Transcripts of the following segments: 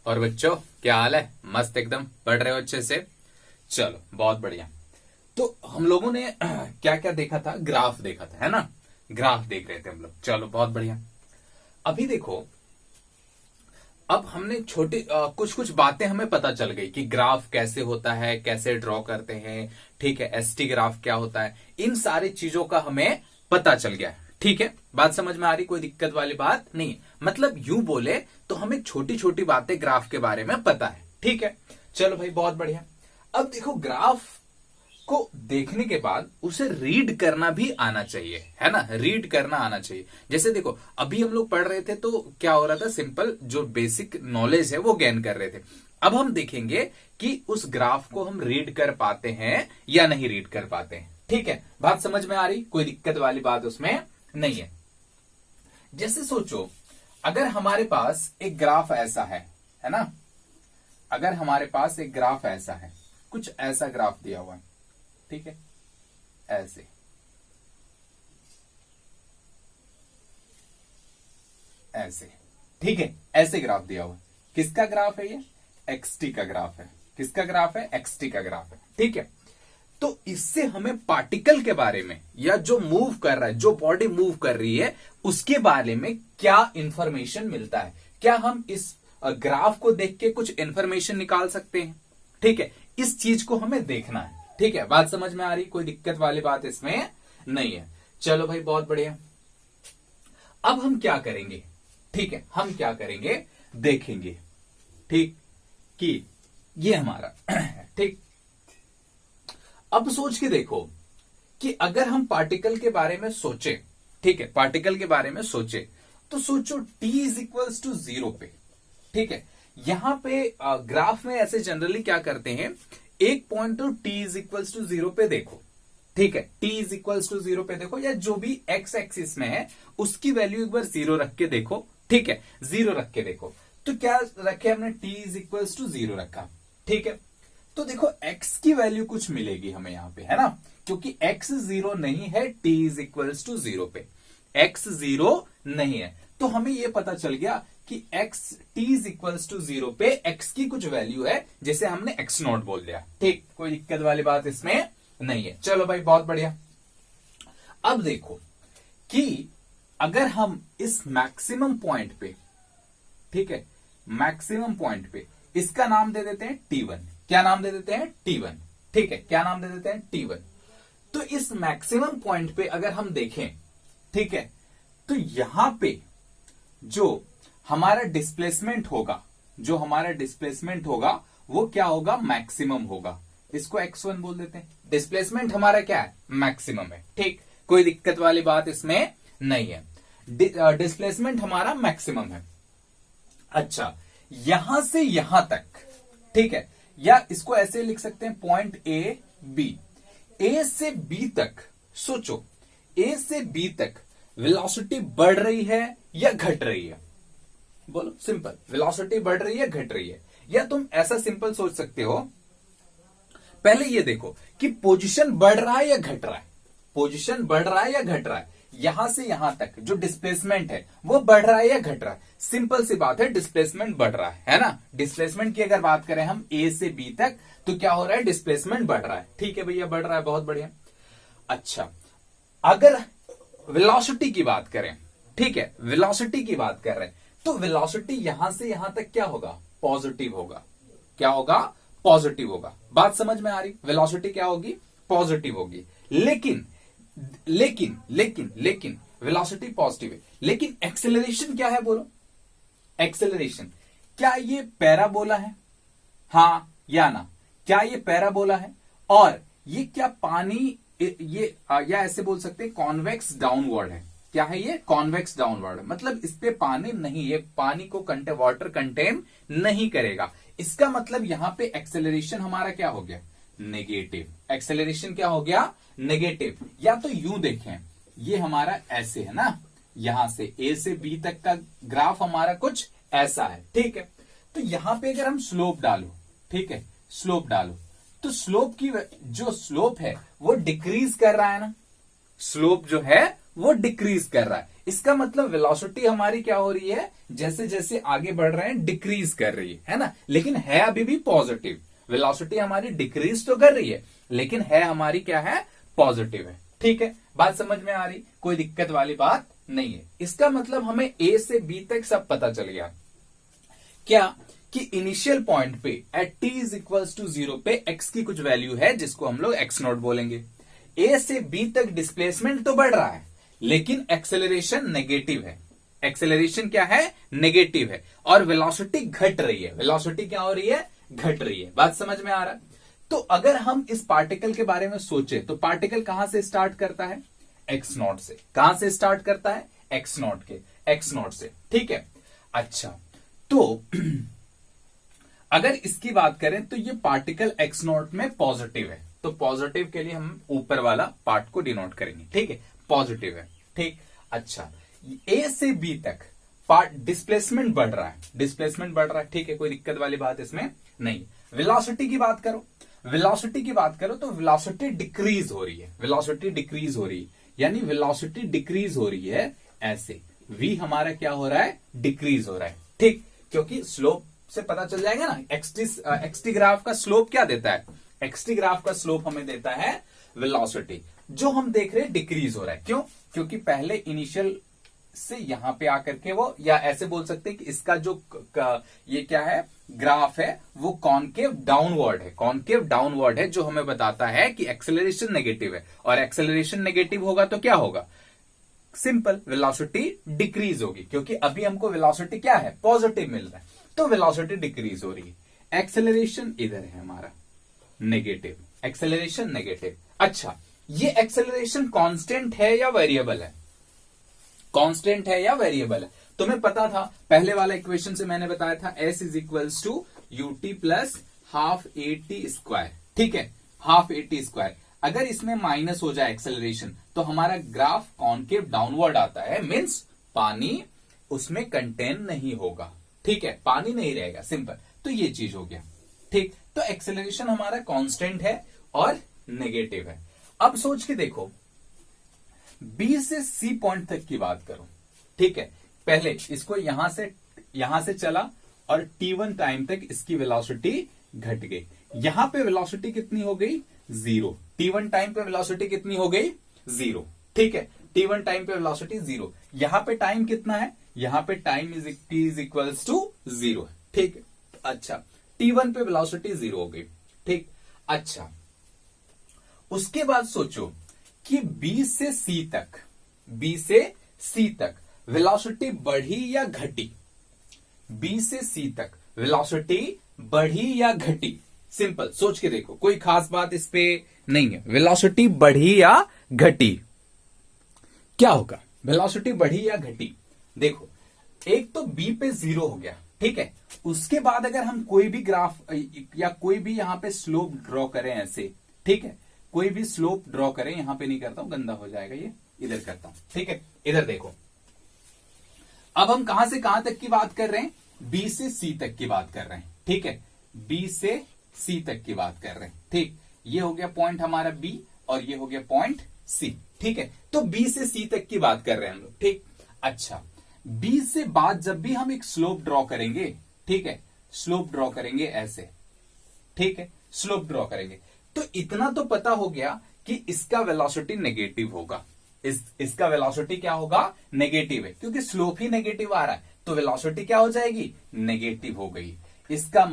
और बच्चों क्या हाल है? मस्त एकदम पढ़ रहे हो अच्छे से? चलो बहुत बढ़िया। तो हम लोगों ने क्या क्या देखा था? ग्राफ देखा था, है ना? ग्राफ देख रहे थे हम लोग। चलो बहुत बढ़िया। अभी देखो, अब हमने छोटी कुछ कुछ बातें हमें पता चल गई कि ग्राफ कैसे होता है, कैसे ड्रॉ करते हैं। ठीक है, एसटी ग्राफ क्या होता है, इन सारी चीजों का हमें पता चल गया। ठीक है, बात समझ में आ रही? कोई दिक्कत वाली बात नहीं। मतलब यूं बोले तो हमें छोटी छोटी बातें ग्राफ के बारे में पता है। ठीक है, चलो भाई बहुत बढ़िया। अब देखो, ग्राफ को देखने के बाद उसे रीड करना भी आना चाहिए, है ना? रीड करना आना चाहिए। जैसे देखो, अभी हम लोग पढ़ रहे थे तो क्या हो रहा था, सिंपल जो बेसिक नॉलेज है वो गेन कर रहे थे। अब हम देखेंगे कि उस ग्राफ को हम रीड कर पाते हैं या नहीं रीड कर पाते हैं। ठीक है, बात समझ में आ रही? कोई दिक्कत वाली बात उसमें नहीं है। जैसे सोचो, अगर हमारे पास एक ग्राफ ऐसा है ना? अगर हमारे पास एक ग्राफ ऐसा है, कुछ ऐसा ग्राफ दिया हुआ है, ठीक है, ऐसे, ठीक है, ऐसे ग्राफ दिया हुआ है। किसका ग्राफ है ये? एक्सटी का ग्राफ है। किसका ग्राफ है? एक्सटी का ग्राफ है। ठीक है, तो इससे हमें पार्टिकल के बारे में, या जो मूव कर रहा है, जो बॉडी मूव कर रही है, उसके बारे में क्या इंफॉर्मेशन मिलता है? क्या हम इस ग्राफ को देख के कुछ इंफॉर्मेशन निकाल सकते हैं? ठीक है, इस चीज को हमें देखना है। ठीक है, बात समझ में आ रही? कोई दिक्कत वाली बात इसमें नहीं है। चलो भाई बहुत बढ़िया। अब हम क्या करेंगे? ठीक है, हम क्या करेंगे, देखेंगे। ठीक, कि ये हमारा ठीक। अब सोच के देखो कि अगर हम पार्टिकल के बारे में सोचे, ठीक है, पार्टिकल के बारे में सोचे, तो सोचो t इज इक्वल्स टू 0 पे। ठीक है, यहां पे ग्राफ में ऐसे जनरली क्या करते हैं, एक पॉइंट तो t इज इक्वल्स टू 0 पे देखो। ठीक है, t इज इक्वल्स टू 0 पे देखो, या जो भी x एक्सिस में है उसकी वैल्यू एक बार 0 रख के देखो। ठीक है, 0 रख के देखो। तो क्या रखे हमने? t इज इक्वल्स टू 0 रखा। ठीक है, तो देखो x की वैल्यू कुछ मिलेगी हमें यहां पे, है ना? क्योंकि x 0 नहीं है t इज इक्वल्स टू 0 पे, x 0 नहीं है, तो हमें यह पता चल गया कि x t is equals to 0 पे x की कुछ वैल्यू है, जिसे हमने x0 बोल दिया। ठीक, कोई दिक्कत वाली बात इसमें नहीं है। चलो भाई बहुत बढ़िया। अब देखो कि अगर हम इस मैक्सिमम पॉइंट पे, ठीक है, मैक्सिमम पॉइंट पे इसका नाम दे देते हैं T1। क्या नाम दे देते हैं? T1। ठीक है, क्या नाम दे देते हैं? T1। तो इस मैक्सिमम पॉइंट पे अगर हम देखें, ठीक है, तो यहां पे जो हमारा डिस्प्लेसमेंट होगा, जो हमारा डिस्प्लेसमेंट होगा वो क्या होगा? मैक्सिमम होगा। इसको x1 बोल देते हैं। डिस्प्लेसमेंट हमारा क्या है? मैक्सिमम है। ठीक, कोई दिक्कत वाली बात इसमें नहीं है। डिस्प्लेसमेंट हमारा मैक्सिमम है। अच्छा, यहां से यहां तक, ठीक है, या इसको ऐसे लिख सकते हैं, पॉइंट ए बी, ए से बी तक। सोचो, ए से बी तक वेलोसिटी बढ़ रही है या घट रही है? बोलो, सिंपल, वेलोसिटी बढ़ रही है, घट रही है? या तुम ऐसा सिंपल सोच सकते हो, पहले ये देखो कि पोजीशन बढ़ रहा है या घट रहा है? पोजीशन बढ़ रहा है या घट रहा है? यहां से यहां तक जो डिस्प्लेसमेंट है वो बढ़ रहा है या घट रहा है? सिंपल सी बात है, डिस्प्लेसमेंट बढ़ रहा है ना? डिस्प्लेसमेंट की अगर बात करें हम ए से बी तक, तो क्या हो रहा है? डिस्प्लेसमेंट बढ़ रहा है। ठीक है भैया, बढ़ रहा है, बहुत बढ़िया। अच्छा, अगर वेलोसिटी की बात करें, ठीक है, वेलोसिटी की बात कर रहे हैं, तो वेलोसिटी यहां से यहां तक क्या होगा? पॉजिटिव होगा। क्या होगा? पॉजिटिव होगा। बात समझ में आ रही? वेलोसिटी क्या होगी? पॉजिटिव होगी। लेकिन लेकिन लेकिन लेकिन वेलोसिटी पॉजिटिव है, लेकिन एक्सेलरेशन क्या है? बोलो, एक्सेलरेशन क्या ये पैराबोला है? हाँ या ना? क्या ये पैराबोला है? और ये क्या पानी, ये या ऐसे बोल सकते हैं कॉन्वेक्स डाउनवर्ड है। क्या है ये? कॉन्वेक्स डाउनवर्ड, मतलब इस पे पानी नहीं, ये पानी को वाटर कंटेन नहीं करेगा। इसका मतलब यहां पे एक्सेलरेशन हमारा क्या हो गया? नेगेटिव। एक्सेलरेशन क्या हो गया? नेगेटिव। या तो यूं देखें, ये हमारा ऐसे है ना, यहां से ए से बी तक का ग्राफ हमारा कुछ ऐसा है। ठीक है, तो यहां पे अगर हम स्लोप डालो, ठीक है, स्लोप डालो, तो स्लोप की जो स्लोप है वो डिक्रीज कर रहा है ना? स्लोप जो है वो डिक्रीज कर रहा है। इसका मतलब वेलोसिटी हमारी क्या हो रही है, जैसे जैसे आगे बढ़ रहे हैं डिक्रीज कर रही है ना, लेकिन है अभी भी पॉजिटिव। वेलोसिटी हमारी डिक्रीज तो कर रही है लेकिन है हमारी क्या है, पॉजिटिव है। ठीक है, बात समझ में आ रही, कोई दिक्कत वाली बात नहीं है। इसका मतलब हमें ए से बी तक सब पता चल गया। क्या कि इनिशियल पॉइंट पे at t is equals to 0 पे एक्स की कुछ वैल्यू है जिसको हम लोग एक्स नॉट बोलेंगे। ए से बी तक डिस्प्लेसमेंट तो बढ़ रहा है लेकिन एक्सेलरेशन नेगेटिव है। एक्सेलरेशन क्या है, नेगेटिव है। और वेलोसिटी घट रही है। वेलोसिटी क्या हो रही है, घट रही है। बात समझ में आ रहा है। तो अगर हम इस पार्टिकल के बारे में सोचे तो पार्टिकल कहां से स्टार्ट करता है, एक्स नॉट से। कहां से स्टार्ट करता है, एक्स नॉट से। ठीक है, अच्छा तो अगर इसकी बात करें तो ये पार्टिकल एक्स नॉट में पॉजिटिव है, तो पॉजिटिव के लिए हम ऊपर वाला पार्ट को डिनोट करेंगे। ठीक है, पॉजिटिव है। ठीक, अच्छा ए से बी तक पार्ट डिस्प्लेसमेंट बढ़ रहा है, डिस्प्लेसमेंट बढ़ रहा है। ठीक है, कोई दिक्कत वाली बात इसमें नहीं। वेलोसिटी की बात करो, वेलोसिटी की बात करो तो वेलोसिटी डिक्रीज हो रही है। वेलोसिटी डिक्रीज हो रही है यानी वेलोसिटी डिक्रीज हो रही है ऐसे। v हमारा क्या हो रहा है, डिक्रीज हो रहा है। ठीक, क्योंकि स्लोप से पता चल जाएगा ना, एक्सटी ग्राफ का स्लोप क्या देता है, एक्सटी ग्राफ का स्लोप हमें देता है वेलोसिटी, जो हम देख रहे हैं डिक्रीज हो रहा है। क्यों, क्योंकि पहले इनिशियल से यहां पे आकर के वो, या ऐसे बोल सकते हैं कि इसका जो ये क्या है, ग्राफ है वो कॉनकेव डाउनवर्ड है। कॉनकेव डाउनवर्ड है जो हमें बताता है कि एक्सेलरेशन नेगेटिव है, और एक्सेलरेशन नेगेटिव होगा तो क्या होगा, सिंपल, वेलोसिटी डिक्रीज होगी। क्योंकि अभी हमको वेलोसिटी क्या है, पॉजिटिव मिल रहा है, तो वेलोसिटी डिक्रीज हो रही है। एक्सेलरेशन इधर है हमारा नेगेटिव, एक्सेलरेशन नेगेटिव। अच्छा, ये एक्सेलरेशन कांस्टेंट है या वेरिएबल है, कांस्टेंट है या वेरिएबल है। तुम्हें पता था पहले वाला इक्वेशन से मैंने बताया था s is equals to u t plus half a t square. ठीक है, हाफ ए टी स्क्वायर। अगर इसमें माइनस हो जाए एक्सेलरेशन तो हमारा ग्राफ कॉनकेव डाउनवर्ड आता है, मीन्स पानी उसमें कंटेन नहीं होगा। ठीक है, पानी नहीं रहेगा, सिंपल। तो ये चीज हो गया। ठीक, तो एक्सेलरेशन हमारा कांस्टेंट है और नेगेटिव है। अब सोच के देखो, बी से सी पॉइंट तक की बात करो। ठीक है, पहले इसको यहां से चला और t1 टाइम तक इसकी वेलोसिटी घट गई। यहां पे वेलोसिटी कितनी हो गई, 0। t1 टाइम पे वेलोसिटी कितनी हो गई, 0। ठीक है, t1 टाइम पे वेलोसिटी 0। यहां पे टाइम कितना है, यहां पे टाइम इज इक्वल्स टू 0। ठीक, अच्छा t1 पे वेलोसिटी 0 हो गई। ठीक, अच्छा उसके बाद सोचो कि B से C तक वेलोसिटी बढ़ी या घटी, B से C तक वेलोसिटी बढ़ी या घटी। सिंपल, सोच के देखो, कोई खास बात इस पे नहीं है। वेलोसिटी बढ़ी या घटी, क्या होगा, वेलोसिटी बढ़ी या घटी। देखो, एक तो B पे 0 हो गया। ठीक है, उसके बाद अगर हम कोई भी ग्राफ या कोई भी यहां पे स्लोप ड्रॉ करें ऐसे, ठीक है, कोई भी स्लोप ड्रॉ करें, यहां पे नहीं करता हूं, गंदा हो जाएगा ये, इधर करता हूं। ठीक है, इधर देखो, अब हम कहां से कहां तक की बात कर रहे हैं, बी से सी तक की बात कर रहे हैं। ठीक है, बी से सी तक की बात कर रहे हैं। ठीक, ये हो गया पॉइंट हमारा बी और ये हो गया पॉइंट सी। ठीक है, तो बी से सी तक की बात कर रहे हैं हम लोग। ठीक, अच्छा बी से बाद जब भी हम एक स्लोप ड्रॉ करेंगे, ठीक है, स्लोप ड्रॉ करेंगे ऐसे। ठीक है, स्लोप ड्रॉ करेंगे तो इतना तो पता हो गया कि इसका वेलोसिटी नेगेटिव होगा। इसका वेलोसिटी क्या होगा, नेगेटिव है, क्योंकि स्लोप ही नेगेटिव आ रहा है, तो वेलोसिटी क्या हो जाएगी, नेगेटिव हो गई। इसका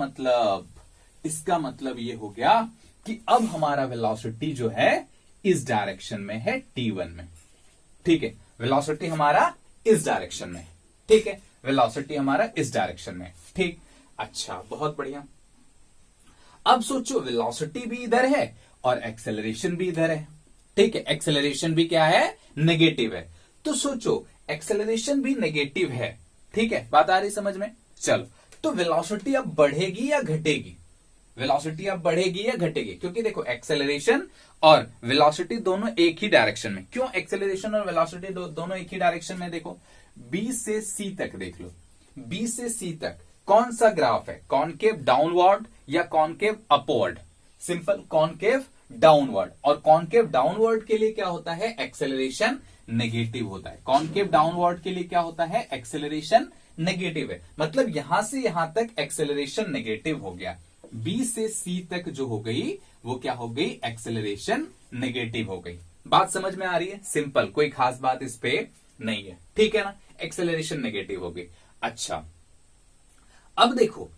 मतलब ये हो गया कि अब हमारा वेलोसिटी जो है इस डायरेक्शन में है, t1 में। ठीक है, वेलोसिटी हमारा इस डायरेक्शन में। ठीक है, वेलोसिटी हमारा इस डायरेक्शन में। ठीक, अच्छा बहुत बढ़िया। अब सोचो, वेलोसिटी भी इधर है और एक्सेलरेशन भी इधर है। ठीक है, एक्सेलरेशन भी क्या है, नेगेटिव है। तो सोचो, एक्सेलरेशन भी नेगेटिव है। ठीक है, बात आ रही समझ में। चलो, तो वेलोसिटी अब बढ़ेगी या घटेगी, वेलोसिटी अब बढ़ेगी या घटेगी, क्योंकि देखो एक्सेलरेशन और वेलोसिटी दोनों एक ही डायरेक्शन में। क्यों एक्सेलरेशन और वेलोसिटी दोनों एक ही डायरेक्शन में, देखो बी से सी तक देख लो, बी से सी तक कौन सा ग्राफ है, कॉनकेव डाउनवर्ड या concave upward, simple concave downward. और कॉनकेव डाउनवर्ड के लिए क्या होता है, एक्सेलरेशन नेगेटिव होता है। कॉनकेव डाउनवर्ड के लिए क्या होता है, एक्सेलरेशन नेगेटिव है। मतलब यहां से यहां तक एक्सेलरेशन नेगेटिव हो गया, बी से सी तक जो हो गई वो क्या हो गई, एक्सेलरेशन नेगेटिव हो गई। बात समझ में आ रही है, सिंपल, कोई खास बात इस पे नहीं है, ठीक है ना, एक्सेलरेशन नेगेटिव हो गई। अच्छा अब देखो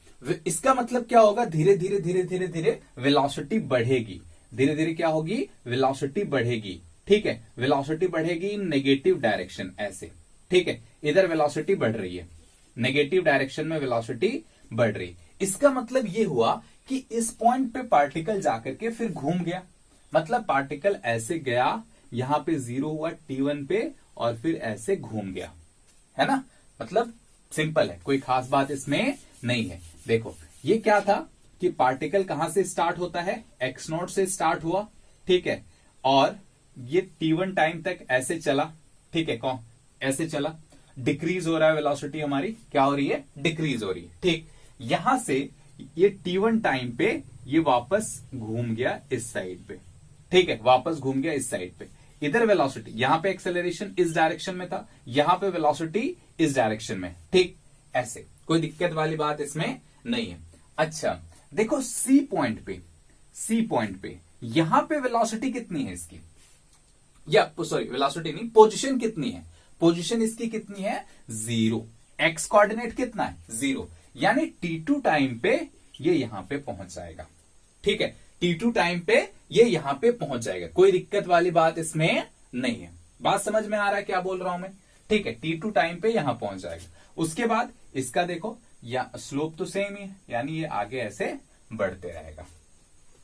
इसका मतलब क्या होगा, धीरे धीरे धीरे धीरे धीरे वेलोसिटी बढ़ेगी, धीरे धीरे क्या होगी, वेलोसिटी बढ़ेगी, ठीक है, वेलोसिटी बढ़ेगी इन नेगेटिव डायरेक्शन, ऐसे, ठीक है, इधर वेलोसिटी बढ़ रही है, नेगेटिव डायरेक्शन में वेलोसिटी बढ़ रही। इसका मतलब ये हुआ कि इस पॉइंट पे पार्टिकल जाकर के फिर घूम गया, मतलब पार्टिकल ऐसे गया, यहां पे जीरो हुआ T1 पे और फिर ऐसे घूम गया, है ना, मतलब सिंपल है, कोई खास बात इसमें नहीं है। देखो ये क्या था कि पार्टिकल कहां से स्टार्ट होता है, x0 से स्टार्ट हुआ, ठीक है, और ये T1 टाइम तक ऐसे चला, ठीक है, कौन ऐसे चला, डिक्रीज हो रहा है वेलोसिटी हमारी, क्या हो रही है, डिक्रीज हो रही है, ठीक। यहां से ये T1 टाइम पे ये वापस घूम गया इस साइड पे, ठीक है, वापस घूम गया इस साइड पे, इधर वेलोसिटी, यहां पे एक्सेलरेशन इस डायरेक्शन में था, यहां पे वेलोसिटी इस डायरेक्शन में, ठीक, ऐसे कोई दिक्कत वाली बात इसमें नहीं है। अच्छा देखो सी पॉइंट पे यहां पे वेलोसिटी कितनी है इसकी, या सॉरी वेलोसिटी नहीं, पोजीशन कितनी है, पोजीशन इसकी कितनी है, 0, एक्स कोऑर्डिनेट कितना है, 0, यानी T2 टाइम पे ये यहां पे पहुंच जाएगा, ठीक है, T2 टाइम पे ये यहां पे पहुंच जाएगा, कोई दिक्कत वाली बात इसमें नहीं है। बात समझ में आ रहा है क्या बोल रहा हूं मैं, ठीक है, T2 टाइम पे यहां पहुंच जाएगा। उसके बाद इसका देखो या स्लोप तो सेम ही है, यानी ये आगे ऐसे बढ़ते रहेगा,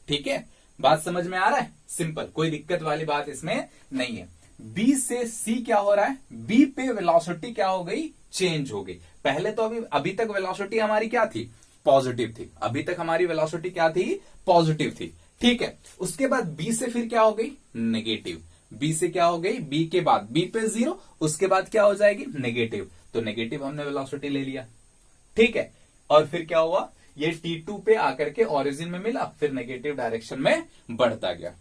ठीक है, बात समझ में आ रहा है, सिंपल, कोई दिक्कत वाली बात इसमें नहीं है। बी से सी क्या हो रहा है, बी पे वेलोसिटी क्या हो गई, चेंज हो गई। पहले तो अभी तक वेलोसिटी हमारी क्या थी, पॉजिटिव थी, अभी तक हमारी वेलोसिटी क्या थी, पॉजिटिव थी, ठीक है। उसके बाद बी से फिर क्या हो गई, नेगेटिव, बी से क्या हो गई, बी के बाद बी पे 0, उसके बाद क्या हो जाएगी, नेगेटिव, तो नेगेटिव हमने वेलोसिटी ले लिया, ठीक है, और फिर क्या हुआ, ये T2 पे आकर के ओरिजिन में मिला, फिर नेगेटिव डायरेक्शन में बढ़ता गया।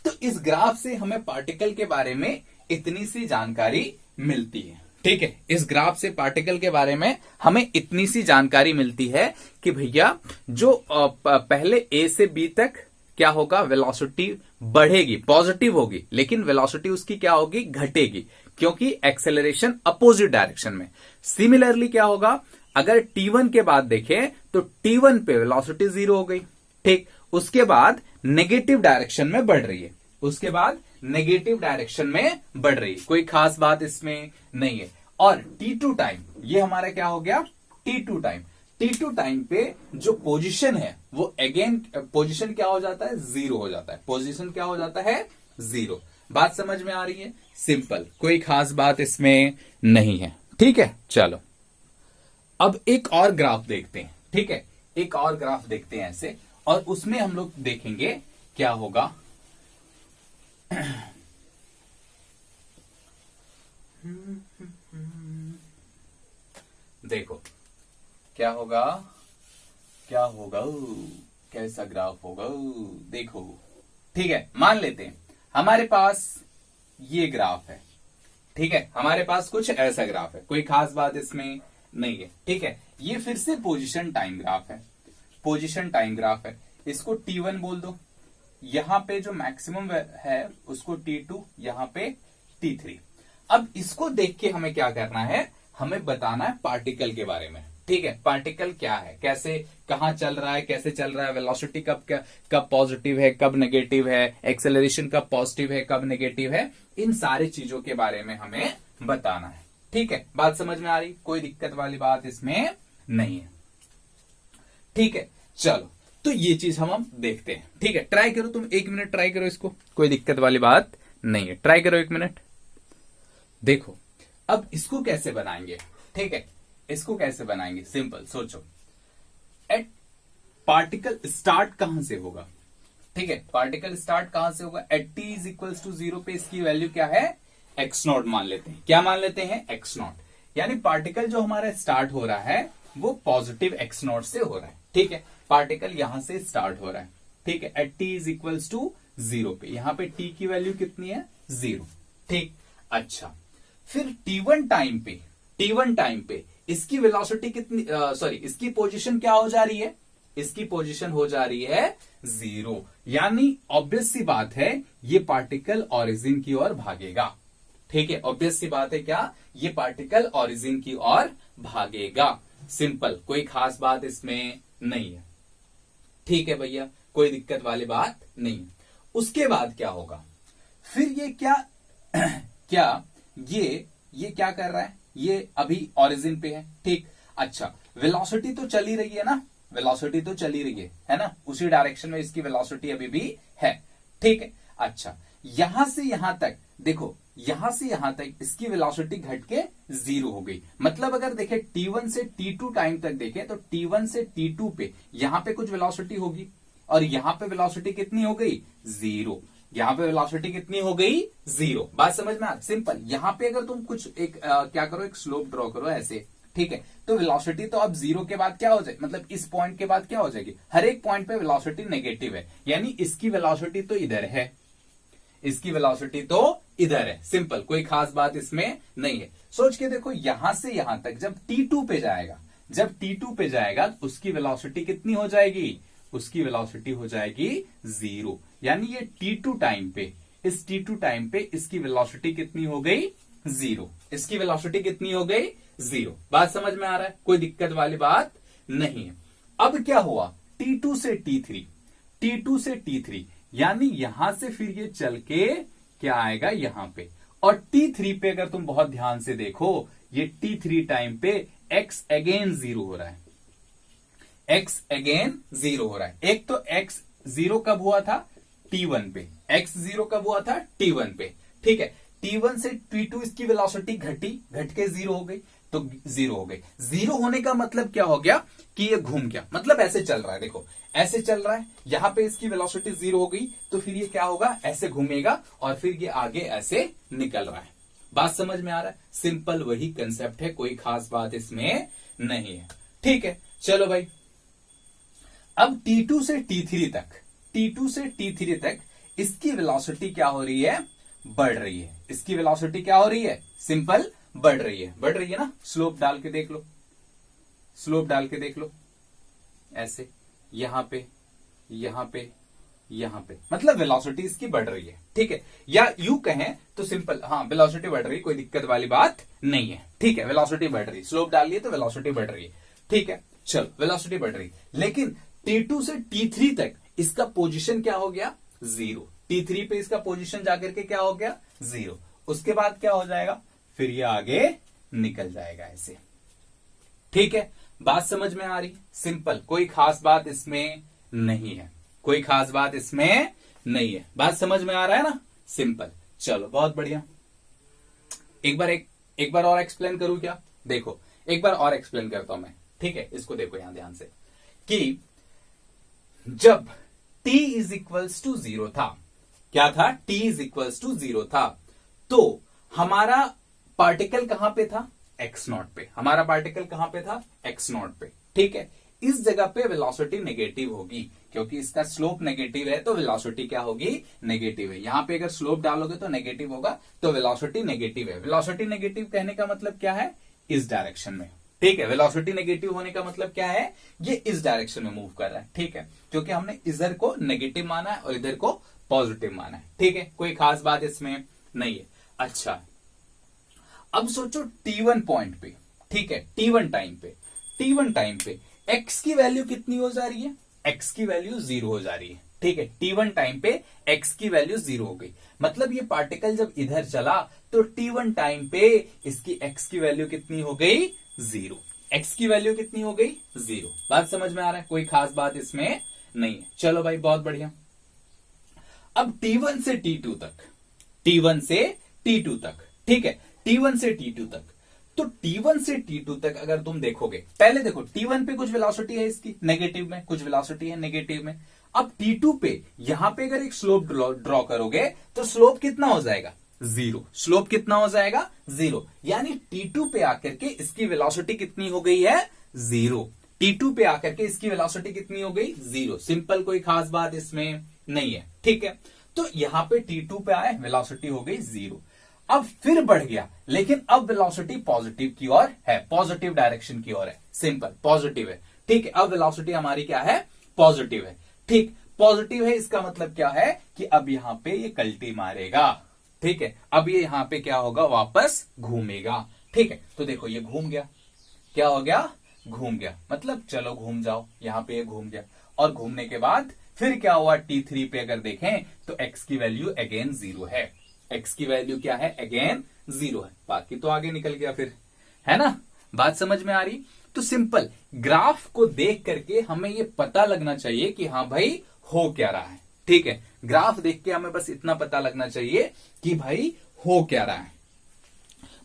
तो इस ग्राफ से हमें पार्टिकल के बारे में इतनी सी जानकारी मिलती है, ठीक है, इस ग्राफ से पार्टिकल के बारे में हमें इतनी सी जानकारी मिलती है कि भैया जो पहले ए से बी तक क्या होगा, वेलोसिटी बढ़ेगी, पॉजिटिव होगी, लेकिन वेलोसिटी उसकी क्या होगी, घटेगी, क्योंकि एक्सेलरेशन अपोजिट डायरेक्शन में। सिमिलरली क्या होगा, अगर T1 के बाद देखें तो T1 पे वेलोसिटी 0 हो गई, ठीक, उसके बाद नेगेटिव डायरेक्शन में बढ़ रही है, उसके बाद नेगेटिव डायरेक्शन में बढ़ रही है, कोई खास बात इसमें नहीं है। और T2 टाइम, ये हमारा क्या हो गया, T2 टाइम, T2 टाइम पे जो पोजीशन है वो अगेन पोजीशन क्या हो जाता है, 0 हो जाता है, पोजीशन क्या हो जाता है, 0। बात समझ में आ रही है, सिंपल, कोई खास बात इसमें नहीं है, ठीक है। चलो अब एक और ग्राफ देखते हैं, ठीक है, एक और ग्राफ देखते हैं ऐसे, और उसमें हम लोग देखेंगे क्या होगा। देखो क्या होगा, क्या होगा, कैसा ग्राफ होगा, देखो, ठीक है, मान लेते हैं हमारे पास ये ग्राफ है, ठीक है, हमारे पास कुछ ऐसा ग्राफ है, कोई खास बात इसमें नहीं है, ठीक है। ये फिर से पोजीशन टाइम ग्राफ है, पोजीशन टाइम ग्राफ है, इसको T1 बोल दो, यहां पे जो मैक्सिमम है उसको T2, यहां पे T3। अब इसको देख के हमें क्या करना है, हमें बताना है पार्टिकल के बारे में, ठीक है, पार्टिकल क्या है, कैसे, कहां चल रहा है, कैसे चल रहा है, वेलोसिटी कब पॉजिटिव है, कब नेगेटिव है, एक्सेलरेशन कब पॉजिटिव है, कब नेगेटिव है, इन सारी चीजों के बारे में हमें बताना है, ठीक है। बात समझ में आ रही, कोई दिक्कत वाली बात इसमें नहीं है, ठीक है। चलो तो ये चीज हम देखते हैं, ठीक है, ट्राई करो तुम, 1 मिनट ट्राई करो इसको, कोई दिक्कत वाली बात नहीं है, ट्राई करो 1 मिनट। देखो अब इसको कैसे बनाएंगे, ठीक है, इसको कैसे बनाएंगे, सिंपल, सोचो, एट पार्टिकल स्टार्ट कहां से होगा, ठीक है, पार्टिकल स्टार्ट कहां से होगा, at t is equals to 0 पे इसकी वैल्यू क्या है, x0 मान लेते हैं, क्या मान लेते हैं, x0, यानी पार्टिकल जो हमारा स्टार्ट हो रहा है वो पॉजिटिव x0 से हो रहा है, ठीक है, पार्टिकल यहां से स्टार्ट हो रहा है, ठीक है, at t is equals to 0 पे, यहां पे t की वैल्यू कितनी है, 0, ठीक, अच्छा, फिर T1 टाइम पे इसकी वेलोसिटी कितनी, सॉरी, इसकी पोजीशन क्या हो जा रही है, इसकी पोजीशन हो जा रही है 0, यानी ऑब्वियस सी बात है ये पार्टिकल ओरिजिन की ओर भागेगा। ठीक है, ऑब्वियस सी बात है क्या, ये पार्टिकल ओरिजिन की ओर भागेगा। सिंपल, कोई खास बात इसमें नहीं है। ठीक है भैया, कोई दिक्कत वाली बात नहीं है। उसके बाद क्या होगा, फिर ये क्या क्या ये क्या कर रहा है, ये अभी ओरिजिन पे है। ठीक, अच्छा, वेलोसिटी तो चली रही है ना, वेलोसिटी तो चली रही है ना, उसी डायरेक्शन में इसकी वेलोसिटी अभी भी है। ठीक है, अच्छा, यहां से यहां तक देखो, यहां से यहां तक इसकी वेलोसिटी घट के 0 हो गई। मतलब अगर देखें T1 से T2 टाइम तक देखें तो T1 से T2 पे यहां पे कुछ वेलोसिटी होगी और यहां पे वेलोसिटी कितनी हो गई, 0। यहां पे वेलोसिटी कितनी हो गई, 0। बात समझ में आ, सिंपल। यहां पे अगर तुम कुछ एक क्या करो, एक स्लोप ड्रॉ करो ऐसे, ठीक है, तो वेलोसिटी तो अब 0 के बाद क्या हो जाएगी, मतलब इस पॉइंट के बाद क्या हो जाएगी, हर एक पॉइंट पे वेलोसिटी नेगेटिव है, यानी इसकी वेलोसिटी तो इधर है, इसकी वेलोसिटी तो इधर है। सिंपल, कोई खास बात इसमें नहीं है। सोच के देखो, यहां से यहां तक जब T2 पे जाएगा, जब T2 पे जाएगा उसकी वेलोसिटी कितनी हो जाएगी, उसकी वेलोसिटी हो जाएगी 0, यानी ये T2 टाइम पे, इस T2 टाइम पे इसकी वेलोसिटी कितनी हो गई, 0। इसकी वेलोसिटी कितनी हो गई, 0। बात समझ में आ रहा है, कोई दिक्कत वाली बात नहीं है। अब क्या हुआ, T2 से T3, T2 से T3, यानी यहां से फिर ये चल के क्या आएगा यहां पे, और T3 पे अगर तुम बहुत ध्यान से देखो, ये T3 टाइम पे x अगेन 0 हो रहा है, x अगेन 0 हो रहा है। एक तो x 0 कब हुआ था, T1 पे, x 0 कब हुआ था, T1 पे। ठीक है, T1 से T2 इसकी वेलोसिटी घट के 0 हो गई, तो 0 हो गई। 0 होने का मतलब क्या हो गया कि ये घूम गया, मतलब ऐसे चल रहा है, देखो ऐसे चल रहा है, यहां पे इसकी वेलोसिटी 0 हो गई, तो फिर ये क्या होगा, ऐसे घूमेगा और फिर ये आगे ऐसे निकल रहा है। बात समझ में आ रहा है, सिंपल वही कंसेप्ट है, कोई खास बात इसमें नहीं है। ठीक है, चलो भाई, अब T2 से T3 तक, T2 से T3 तक इसकी वेलोसिटी क्या हो रही है, बढ़ रही है। इसकी वेलोसिटी क्या हो रही है, सिंपल बढ़ रही है, बढ़ रही है ना। स्लोप डाल के देख लो, स्लोप डाल के देख लो, ऐसे यहां पे, यहां पे, यहां पे, मतलब वेलोसिटी इसकी बढ़ रही है। ठीक है, या यू कहें तो सिंपल, हाँ वेलोसिटी बढ़ रही है, कोई दिक्कत वाली बात नहीं है। ठीक है, वेलोसिटी बढ़ रही है, स्लोप डाल लिए तो वेलोसिटी बढ़ रही है। ठीक है, चलो वेलोसिटी बढ़ रही, लेकिन T2 से T3 तक इसका पोजीशन क्या हो गया, 0। T3 पे इसका पोजीशन जाकर के क्या हो गया, 0। उसके बाद क्या हो जाएगा, फिर ये आगे निकल जाएगा ऐसे। ठीक है, बात समझ में आ रही, सिंपल, कोई खास बात इसमें नहीं है, कोई खास बात इसमें नहीं है। बात समझ में आ रहा है ना, सिंपल। चलो बहुत बढ़िया, एक बार और एक्सप्लेन करूं क्या, देखो एक बार और एक्सप्लेन करता हूं मैं। ठीक है, इसको देखो यहां ध्यान से, कि जब t इज इक्वल्स टू 0 था, क्या था, t इज इक्वल्स टू 0 था, तो हमारा पार्टिकल कहां पे था, x0 पे। हमारा पार्टिकल कहां पे था, x0 पे। ठीक है, इस जगह पे वेलोसिटी नेगेटिव होगी, क्योंकि इसका स्लोप नेगेटिव है तो वेलोसिटी क्या होगी, नेगेटिव है। यहां पे अगर स्लोप डालोगे तो नेगेटिव होगा, तो वेलोसिटी नेगेटिव है। वेलोसिटी नेगेटिव कहने का मतलब क्या है, इस डायरेक्शन में। ठीक है, वेलोसिटी नेगेटिव होने का मतलब क्या है, ये इस डायरेक्शन में मूव कर रहा है। ठीक है, क्योंकि हमने इधर को नेगेटिव माना है और इधर को पॉजिटिव माना है। ठीक है, कोई खास बात इसमें नहीं है। अच्छा, अब सोचो T1 पॉइंट पे, ठीक है, T1 टाइम पे x की वैल्यू कितनी हो जा रही है, x की वैल्यू 0 हो जा रही है। ठीक है, T1 टाइम पे x की वैल्यू 0 हो गई, मतलब ये पार्टिकल जब इधर चला तो T1 टाइम पे इसकी x की वैल्यू कितनी हो गई, 0। x की वैल्यू कितनी हो गई, 0। बात समझ में आ रहा है, कोई खास बात इसमें नहीं है। चलो भाई बहुत बढ़िया, अब T1 से T2 तक, T1 से T2 तक, ठीक है, T1 से T2 तक, तो T1 से T2 तक अगर तुम देखोगे, पहले देखो T1 पे कुछ वेलोसिटी है इसकी नेगेटिव में, कुछ वेलोसिटी है नेगेटिव में। अब T2 पे यहां पे अगर एक स्लोप ड्रॉ करोगे तो स्लोप कितना हो जाएगा, 0। स्लोप कितना हो जाएगा, 0, यानी T2 पे आकर के इसकी वेलोसिटी कितनी हो गई है, 0। T2 पे आकर के इसकी वेलोसिटी कितनी हो गई, 0। सिंपल, कोई खास बात इसमें नहीं है। ठीक है, तो यहां पे T2 पे आए, वेलोसिटी हो गई 0। अब फिर बढ़ गया, लेकिन अब वेलोसिटी पॉजिटिव की ओर है, पॉजिटिव डायरेक्शन की ओर है, सिंपल पॉजिटिव है। ठीक है, अब वेलोसिटी हमारी क्या है, पॉजिटिव है। ठीक, पॉजिटिव है, इसका मतलब क्या है कि अब यहां पे ये कल्टी मारेगा। ठीक है, अब ये यहां पे क्या होगा, वापस घूमेगा। ठीक है, तो देखो ये घूम गया, क्या हो गया, घूम गया, मतलब चलो घूम जाओ, यहां पे ये घूम गया। और घूमने के बाद फिर क्या हुआ, T3 पे अगर देखें तो x की वैल्यू अगेन 0 है। x की वैल्यू क्या है, अगेन 0 है। बाकी तो आगे निकल गया फिर, है ना। बात समझ में आ रही। तो सिंपल ग्राफ को देख करके हमें ये पता लगना चाहिए कि हाँ भाई हो क्या रहा है। ठीक है, ग्राफ देख के हमें बस इतना पता लगना चाहिए कि भाई हो क्या रहा है।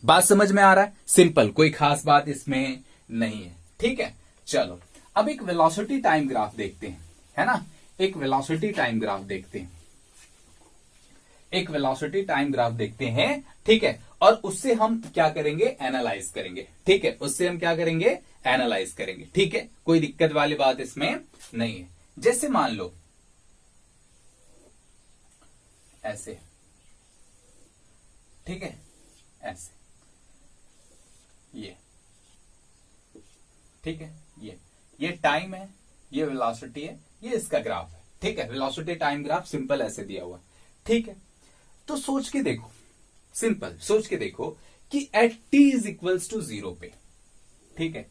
बात समझ में आ रहा है, सिंपल, कोई खास बात इसमें नहीं है। ठीक है, चलो अब एक वेलोसिटी टाइम ग्राफ देखते हैं, है ना। एक वेलोसिटी टाइम ग्राफ देखते हैं, एक वेलोसिटी टाइम ग्राफ देखते हैं। ठीक है, और उससे हम क्या करेंगे, एनालाइज करेंगे। ठीक है, उससे हम क्या करेंगे, एनालाइज करेंगे। ठीक है, कोई दिक्कत वाली बात इसमें नहीं है। जैसे मान लो ऐसे, ठीक है, ऐसे, ये, ठीक है, ये टाइम है, ये वेलोसिटी है, ये इसका ग्राफ है। ठीक है, वेलोसिटी टाइम ग्राफ सिंपल ऐसे दिया हुआ है। ठीक है, तो सोच के देखो, सिंपल सोच के देखो कि at t is equals to 0 पे, ठीक है,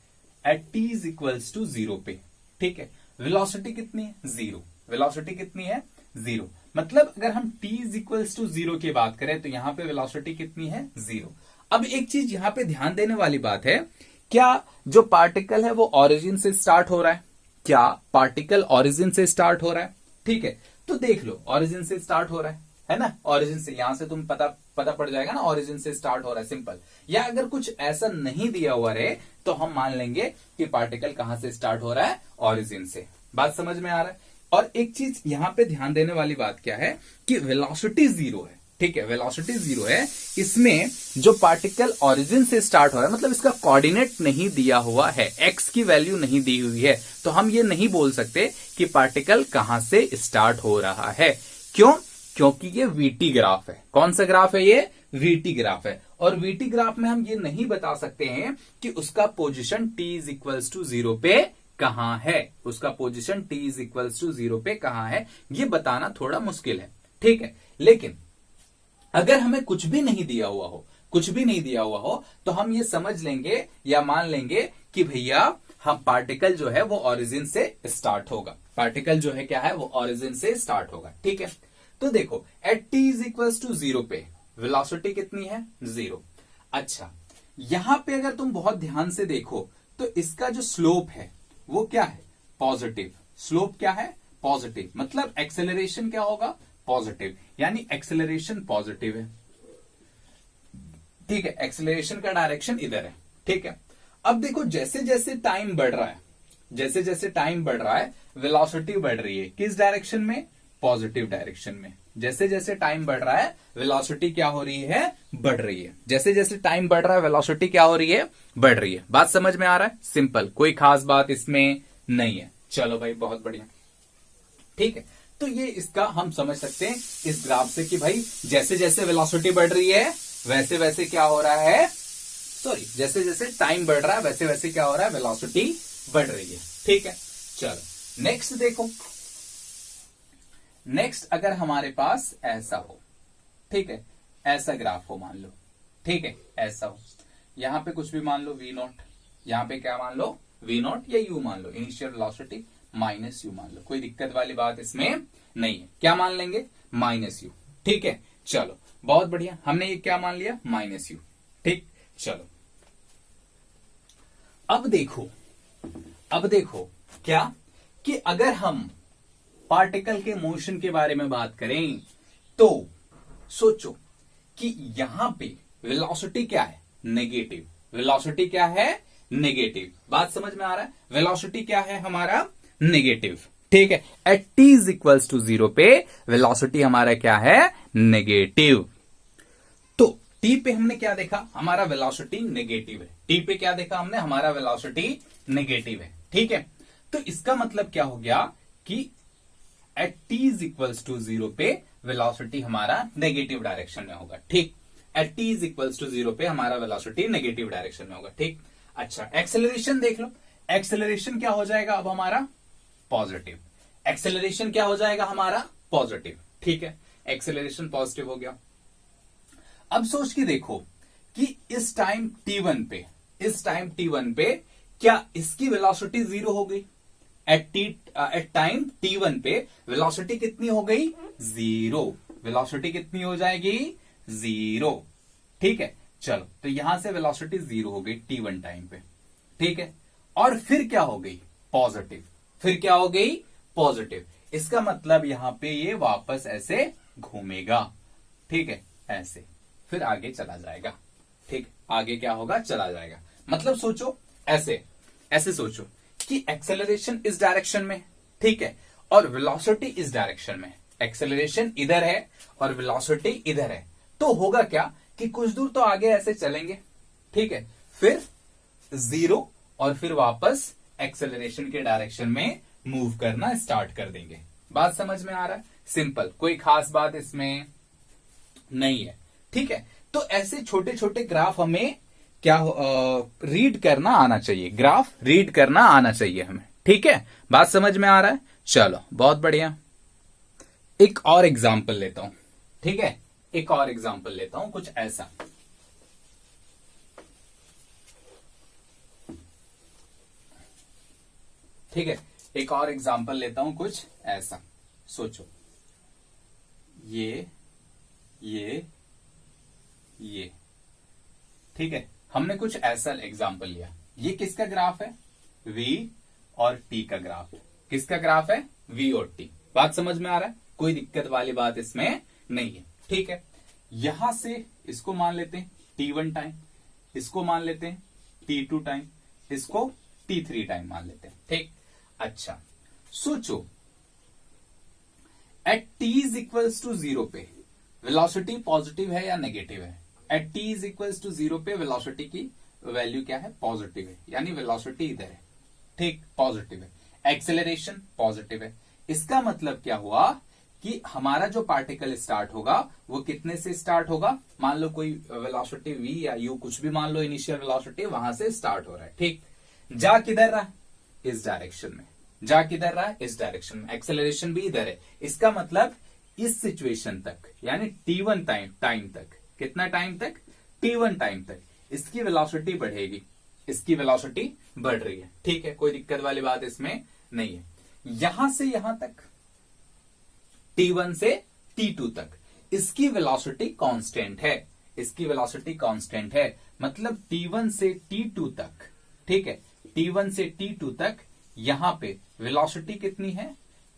at t is equals to 0 पे, ठीक है, वेलोसिटी कितनी है, 0। वेलोसिटी कितनी है, 0। मतलब अगर हम t इज इक्वल्स टू 0 की बात करें तो यहां पे वेलोसिटी कितनी है, 0। अब एक चीज यहां पे ध्यान देने वाली बात है, क्या जो पार्टिकल है वो ऑरिजिन से स्टार्ट हो रहा है, क्या पार्टिकल ऑरिजिन से स्टार्ट हो रहा है। ठीक है, तो देख लो ऑरिजिन से स्टार्ट हो रहा है ना, ऑरिजिन से, यहां से तुम पता पड़ जाएगा ना, ऑरिजिन से स्टार्ट हो रहा है, सिंपल। या अगर कुछ ऐसा नहीं दिया हुआ रहे तो हम मान लेंगे कि पार्टिकल कहां से स्टार्ट हो रहा है, ऑरिजिन से। बात समझ में आ रहा है। और एक चीज यहां पे ध्यान देने वाली बात क्या है कि वेलोसिटी 0 है। ठीक है, वेलोसिटी 0 है, इसमें जो पार्टिकल ऑरिजिन से स्टार्ट हो रहा है, मतलब इसका कोऑर्डिनेट नहीं दिया हुआ है, एक्स की वैल्यू नहीं दी हुई है, तो हम ये नहीं बोल सकते कि पार्टिकल कहां से स्टार्ट हो रहा है। क्यों, क्योंकि ये वीटी ग्राफ है। कौन सा ग्राफ है, ये वीटी ग्राफ है। और वीटी ग्राफ में हम ये नहीं बता सकते हैं कि उसका position t is equals to 0 पे कहां है, उसका position t is equals to 0 पे कहां है, ये बताना थोड़ा मुश्किल है। ठीक है, लेकिन अगर हमें कुछ भी नहीं दिया हुआ हो, कुछ भी नहीं दिया हुआ हो, तो हम ये समझ लेंगे या मान लेंगे कि भैया हम पार्टिकल जो है वो ऑरिजिन से स्टार्ट होगा, पार्टिकल जो है क्या है, वो ऑरिजिन से स्टार्ट होगा। ठीक है, तो देखो at t is equals to 0 पे वेलोसिटी कितनी है, 0। अच्छा, यहां पे अगर तुम बहुत ध्यान से देखो तो इसका जो स्लोप है वो क्या है, पॉजिटिव। स्लोप क्या है, पॉजिटिव, मतलब एक्सेलरेशन क्या होगा, पॉजिटिव, यानी एक्सेलरेशन पॉजिटिव है। ठीक है, एक्सेलरेशन का डायरेक्शन इधर है। ठीक है, अब देखो जैसे जैसे टाइम बढ़ रहा है, जैसे जैसे टाइम बढ़ रहा है वेलोसिटी बढ़ रही है, किस डायरेक्शन में, पॉजिटिव डायरेक्शन में। जैसे जैसे टाइम बढ़ रहा है वेलोसिटी क्या हो रही है, बढ़ रही है। जैसे जैसे टाइम बढ़ रहा है वेलोसिटी क्या हो रही है, बढ़ रही है। बात समझ में आ रहा है, सिंपल, कोई खास बात इसमें नहीं है। चलो भाई, बहुत बढ़िया। ठीक है, तो ये इसका हम समझ सकते हैं इस ग्राफ से कि भाई जैसे जैसे वेलोसिटी बढ़ रही है वैसे वैसे क्या हो रहा है, सॉरी, जैसे जैसे टाइम बढ़ रहा है वैसे वैसे क्या हो रहा है, वेलोसिटी बढ़ रही है। ठीक है, चलो नेक्स्ट देखो। नेक्स्ट अगर हमारे पास ऐसा हो, ठीक है, ऐसा ग्राफ हो मान लो, ठीक है, ऐसा हो, यहां पे कुछ भी मान लो v0, यहां पे क्या मान लो, v0 या u मान लो, इनिशियल वेलोसिटी माइनस यू मान लो, कोई दिक्कत वाली बात इसमें नहीं है। क्या मान लेंगे, माइनस यू। ठीक है, चलो बहुत बढ़िया, हमने ये क्या मान लिया, माइनस यू। ठीक, चलो अब देखो क्या कि अगर हम पार्टिकल के मोशन के बारे में बात करें तो सोचो कि यहां पे वेलोसिटी क्या है, नेगेटिव। वेलोसिटी क्या है, नेगेटिव। बात समझ में आ रहा है, वेलोसिटी क्या है हमारा, नेगेटिव। ठीक है, at t is equals to 0 पे वेलोसिटी हमारा क्या है, नेगेटिव। तो t पे हमने क्या देखा, हमारा वेलोसिटी नेगेटिव है। t पे क्या देखा हमने, हमारा वेलोसिटी नेगेटिव है। ठीक है, तो इसका मतलब क्या हो गया कि at t is equals to 0 पे वेलोसिटी हमारा नेगेटिव डायरेक्शन में होगा। ठीक, at t is equals to 0 पे हमारा वेलोसिटी नेगेटिव डायरेक्शन में होगा। ठीक, अच्छा एक्सेलरेशन देख लो, एक्सेलरेशन क्या हो जाएगा अब हमारा पॉजिटिव, एक्सेलरेशन क्या हो जाएगा हमारा पॉजिटिव। ठीक है, एक्सेलरेशन पॉजिटिव हो गया। अब सोच के देखो कि इस टाइम t1 पे, इस टाइम t1 पे क्या इसकी वेलोसिटी 0 हो गई? एट टाइम t1 पे वेलोसिटी कितनी हो गई? 0। वेलोसिटी कितनी हो जाएगी? 0। ठीक है, चलो तो यहां से वेलोसिटी 0 हो गई t1 टाइम पे। ठीक है, और फिर क्या हो गई? पॉजिटिव। फिर क्या हो गई? पॉजिटिव। इसका मतलब यहां पे ये वापस ऐसे घूमेगा। ठीक है, ऐसे फिर आगे चला जाएगा। ठीक, आगे क्या होगा? चला जाएगा। मतलब सोचो ऐसे, ऐसे सोचो कि एक्सेलरेशन इस डायरेक्शन में, ठीक है, और वेलोसिटी इस डायरेक्शन में। एक्सेलरेशन इधर है और वेलोसिटी इधर है, तो होगा क्या कि कुछ दूर तो आगे ऐसे चलेंगे। ठीक है, फिर 0 और फिर वापस एक्सेलरेशन के डायरेक्शन में मूव करना स्टार्ट कर देंगे। बात समझ में आ रहा है? सिंपल, कोई खास बात इसमें नहीं है। ठीक है, तो ऐसे छोटे छोटे ग्राफ हमें क्या रीड करना आना चाहिए, ग्राफ रीड करना आना चाहिए हमें। ठीक है, बात समझ में आ रहा है? चलो बहुत बढ़िया। एक और एग्जांपल लेता हूं। ठीक है, एक और एग्जांपल लेता हूं, कुछ ऐसा। ठीक है, एक और एग्जांपल लेता हूं, कुछ ऐसा। सोचो, ये ठीक है, हमने कुछ ऐसा एग्जांपल लिया। ये किसका ग्राफ है? v और t का ग्राफ। किसका ग्राफ है? v और t। बात समझ में आ रहा है? कोई दिक्कत वाली बात इसमें नहीं है। ठीक है, यहां से इसको मान लेते हैं t1 टाइम, इसको मान लेते हैं t2 टाइम, इसको t3 टाइम मान लेते हैं। ठीक, अच्छा सोचो at t is equals to 0 पे वेलोसिटी पॉजिटिव है या नेगेटिव है? At t is equals to 0 पे वेलोसिटी की वैल्यू क्या है? पॉजिटिव है, यानी वेलोसिटी इधर है। ठीक, पॉजिटिव है। एक्सेलरेशन पॉजिटिव है। इसका मतलब क्या हुआ कि हमारा जो पार्टिकल स्टार्ट होगा वो कितने से स्टार्ट होगा? मान लो कोई वेलोसिटी v या u, कुछ भी मान लो, इनिशियल वेलोसिटी वहां से स्टार्ट हो रहा है। ठीक, जा किधर रहा? इस डायरेक्शन में। जा किधर रहा? इस डायरेक्शन में। एक्सेलरेशन भी इधर है। इसका मतलब इस सिचुएशन तक, यानी t1 टाइम तक, कितना टाइम तक? t1 टाइम तक इसकी वेलोसिटी बढ़ेगी, इसकी वेलोसिटी बढ़ रही है। ठीक है, कोई दिक्कत वाली बात इसमें नहीं है। यहां से यहां तक, t1 से t2 तक इसकी वेलोसिटी कांस्टेंट है, इसकी वेलोसिटी कांस्टेंट है। मतलब t1 से t2 तक, ठीक है, t1 से t2 तक यहां पे वेलोसिटी कितनी है?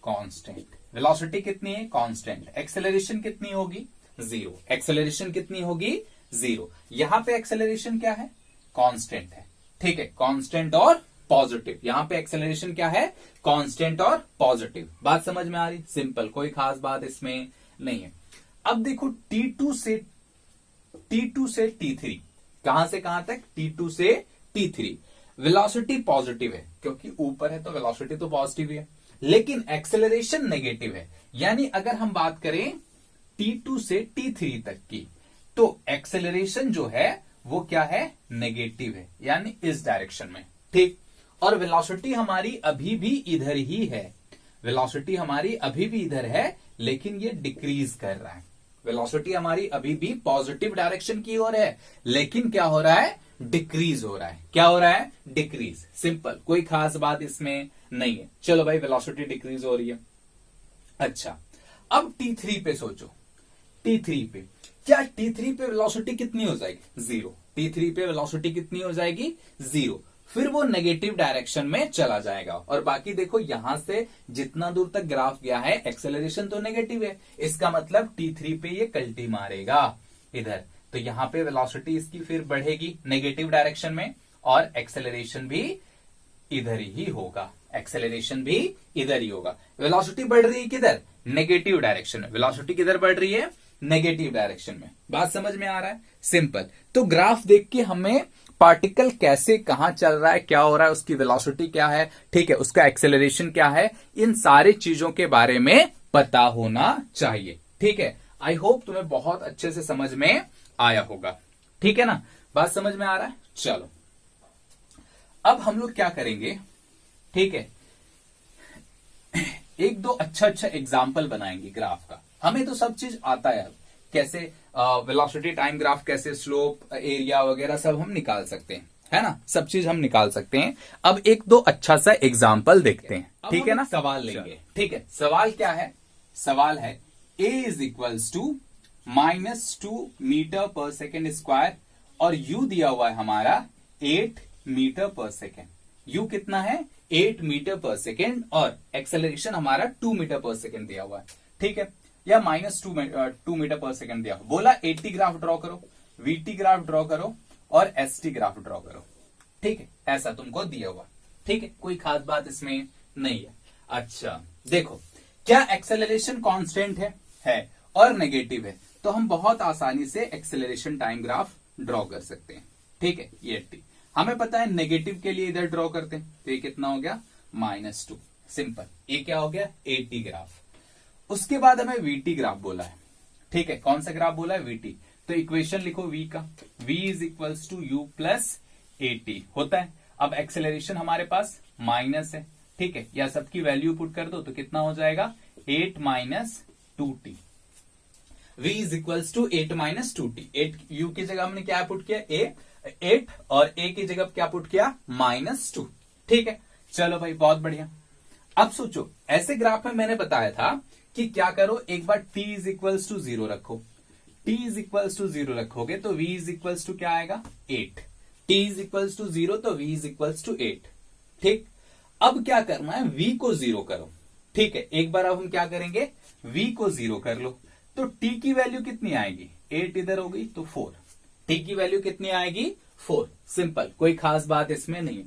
कांस्टेंट। वेलोसिटी कितनी है? कांस्टेंट। एक्सेलरेशन कितनी होगी? 0। एक्सेलरेशन कितनी होगी? 0। यहां पे एक्सेलरेशन क्या है? कांस्टेंट है। ठीक है, कांस्टेंट और पॉजिटिव। यहां पे एक्सेलरेशन क्या है? कांस्टेंट और पॉजिटिव। बात समझ में आ रही? सिंपल, कोई खास बात इसमें नहीं है। अब देखो t2 से t3, कहां से कहां तक? t2 से t3 वेलोसिटी पॉजिटिव है, क्योंकि ऊपर है तो वेलोसिटी तो पॉजिटिव है, लेकिन एक्सेलरेशन नेगेटिव है। यानी अगर हम बात करें t2 से t3 तक की, तो एक्सेलरेशन जो है वो क्या है? नेगेटिव है, यानी इस डायरेक्शन में। ठीक, और वेलोसिटी हमारी अभी भी इधर ही है, वेलोसिटी हमारी अभी भी इधर है, लेकिन ये डिक्रीज कर रहा है। वेलोसिटी हमारी अभी भी पॉजिटिव डायरेक्शन की ओर है, लेकिन क्या हो रहा है? डिक्रीज हो रहा है। क्या हो रहा है? डिक्रीज। सिंपल, कोई खास बात इसमें नहीं है। चलो भाई, वेलोसिटी डिक्रीज हो रही है। अच्छा, अब t3 पे सोचो, t3 पे क्या? t3 पे वेलोसिटी कितनी हो जाएगी? 0। t3 पे वेलोसिटी कितनी हो जाएगी? 0। फिर वो नेगेटिव डायरेक्शन में चला जाएगा। और बाकी देखो, यहां से जितना दूर तक ग्राफ गया है एक्सेलरेशन तो नेगेटिव है, इसका मतलब t3 पे ये कल्टी मारेगा इधर, तो यहां पे वेलोसिटी इसकी फिर बढ़ेगी नेगेटिव डायरेक्शन में, और एक्सेलरेशन भी इधर ही होगा। एक्सेलरेशन भी इधर ही होगा। वेलोसिटी बढ़ रही है किधर? नेगेटिव डायरेक्शन में। वेलोसिटी किधर बढ़ रही है? नेगेटिव डायरेक्शन में। बात समझ में आ रहा है? सिंपल। तो ग्राफ देख के हमें पार्टिकल कैसे, कहां चल रहा है, क्या हो रहा है, उसकी वेलोसिटी क्या है, ठीक है, उसका एक्सेलरेशन क्या है, इन सारी चीजों के बारे में पता होना चाहिए। ठीक है, आई होप तुम्हें बहुत अच्छे से समझ में आया होगा। ठीक है ना, बात समझ में आ रहा है। चलो अब हम लोग क्या करेंगे, ठीक है, एक दो अच्छा अच्छा एग्जाम्पल बनाएंगे ग्राफ का। हमें तो सब चीज आता है, कैसे वेलोसिटी टाइम ग्राफ, कैसे स्लोप एरिया वगैरह सब हम निकाल सकते हैं, है ना, सब चीज हम निकाल सकते हैं। अब एक दो अच्छा सा एग्जाम्पल देखते हैं, ठीक है ना। सवाल लेंगे, ठीक है, सवाल क्या है, सवाल है a is equals to -2 metre per second square और u दिया हुआ है हमारा 8 मीटर पर सेकेंड। u कितना है, 8 मीटर पर सेकेंड, और एक्सेलरेशन हमारा 2 मीटर पर सेकेंड दिया हुआ है, ठीक है, या -2 मीटर पर सेकेंड दिया हुआ। बोला 80 ग्राफ ड्रॉ करो, vt ग्राफ ड्रॉ करो और st ग्राफ ड्रॉ करो, ठीक है, ऐसा तुमको दिया हुआ, ठीक है, कोई खास बात इसमें नहीं है। अच्छा देखो, क्या एक्सेलरेशन कांस्टेंट है और नेगेटिव है, तो हम बहुत आसानी से एक्सेलरेशन टाइम ग्राफ ड्रॉ कर सकते हैं, ठीक है। ये t हमें पता है, नेगेटिव के लिए इधर ड्रॉ करते हैं, तो ये कितना हो गया, -2, सिंपल। ये क्या हो गया, at ग्राफ। उसके बाद हमें vt ग्राफ बोला है, ठीक है, कौन सा ग्राफ बोला है, vt। तो इक्वेशन लिखो v का, v is equals to u plus at होता है। अब एक्सेलरेशन हमारे पास माइनस है, ठीक है, या सबकी वैल्यू पुट कर दो तो कितना हो जाएगा, 8 - 2t। v is equals to 8 - 2t। 8 u की जगह हमने क्या पुट किया, 8, और a की जगह क्या पुट किया, -2, ठीक है। चलो भाई बहुत बढ़िया। अब सोचो, ऐसे ग्राफ में मैंने बताया था कि क्या करो, एक बार t इज इक्वल्स टू 0 रखो, t इज इक्वल्स टू 0 रखोगे तो v इज इक्वल्स टू क्या आएगा, 8। t इज इक्वल्स टू 0 तो v इज इक्वल्स टू 8, ठीक। अब क्या करना है, v को 0 करो, ठीक है। एक बार अब हम क्या करेंगे, v को 0 कर लो, तो t की वैल्यू कितनी आएगी, 8 इधर हो गई तो 4, t की वैल्यू कितनी आएगी, 4, सिंपल, कोई खास बात इसमें नहीं।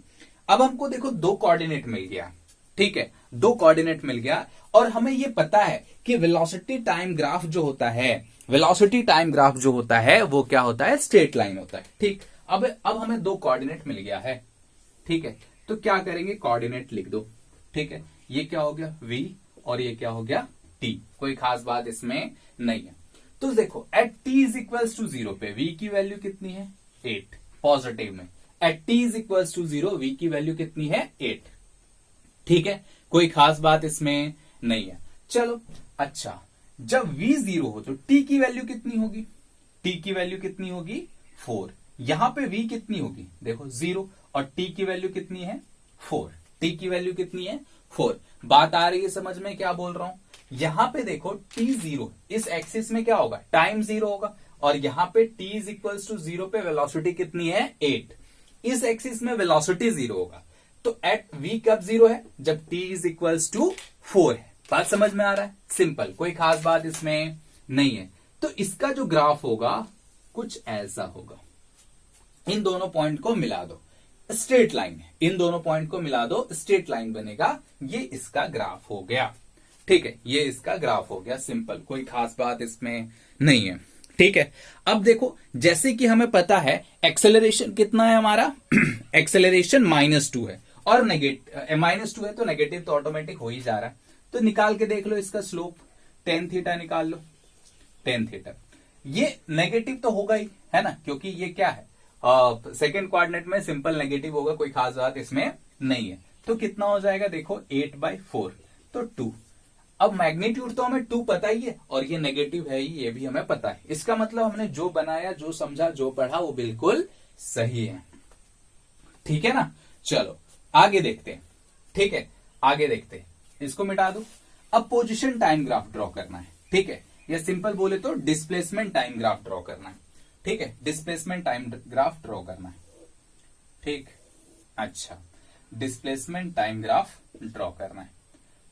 अब हमको देखो 2 कोऑर्डिनेट मिल गया, ठीक है, 2 कोऑर्डिनेट मिल गया, और हमें ये पता है कि वेलोसिटी टाइम ग्राफ जो होता है, वेलोसिटी टाइम ग्राफ जो होता है वो क्या होता है, स्ट्रेट लाइन होता है, ठीक। अब हमें 2 कोऑर्डिनेट मिल गया है, ठीक है, तो क्या करेंगे, कोऑर्डिनेट लिख दो, ठीक है। ये क्या हो गया, v, और ये क्या हो गया, t, कोई खास बात इसमें नहीं है। तो देखो, at t is equals to 0 पे v की वैल्यू कितनी है, 8, पॉजिटिव में। At t is equals to 0 v की वैल्यू कितनी है, 8, ठीक है, कोई खास बात इसमें नहीं है। चलो अच्छा, जब v 0 हो तो t की वैल्यू कितनी होगी, t की वैल्यू कितनी होगी, 4। यहां पे v कितनी होगी, देखो 0, और t की वैल्यू कितनी है, 4, t की वैल्यू कितनी है, 4। बात आ रही है समझ में, क्या बोल रहा हूं। यहां पे देखो t0, इस एक्सिस में क्या होगा, टाइम 0 होगा, और यहां पे t इज इक्वल्स टू 0 पे वेलोसिटी कितनी है, 8। इस एक्सिस में वेलोसिटी 0 होगा, तो एट v कब 0 है, जब t इज इक्वल्स टू 4 है। बात समझ में आ रहा है, सिंपल, कोई खास बात इसमें नहीं है। तो इसका जो ग्राफ होगा कुछ ऐसा होगा, इन दोनों पॉइंट को मिला दो, स्ट्रेट लाइन है, इन दोनों पॉइंट को मिला दो, स्ट्रेट लाइन बनेगा, ये इसका ग्राफ हो गया, ठीक है, ये इसका ग्राफ हो गया, सिंपल, कोई खास बात इसमें नहीं है, ठीक है। अब देखो, जैसे कि हमें पता है एक्सेलरेशन कितना है हमारा, एक्सेलरेशन -2 है, और -2 है तो नेगेटिव तो ऑटोमेटिक हो ही जा रहा है, तो निकाल के देख लो इसका स्लोप, tan थीटा निकाल लो, tan थीटा, ये नेगेटिव तो होगा ही, है ना, क्योंकि ये क्या है, सेकेंड कोऑर्डिनेट में सिंपल नेगेटिव होगा, कोई खास बात इसमें नहीं है। तो कितना हो जाएगा, देखो 8/4, तो 2। अब मैग्नीट्यूड तो हमें 2 पता ही है, और ये नेगेटिव है ही, ये भी हमें पता है। इसका मतलब हमने जो बनाया, जो समझा, जो पढ़ा वो बिल्कुल सही है, ठीक है ना। चलो आगे देखते हैं, ठीक है, आगे देखते हैं, इसको मिटा दो। अब पोजीशन टाइम ग्राफ ड्रॉ करना है, ठीक है, या सिंपल बोले तो डिस्प्लेसमेंट टाइम ग्राफ ड्रॉ करना है, ठीक है, डिस्प्लेसमेंट टाइम ग्राफ ड्रॉ करना है, ठीक। अच्छा, डिस्प्लेसमेंट टाइम ग्राफ ड्रॉ करना है,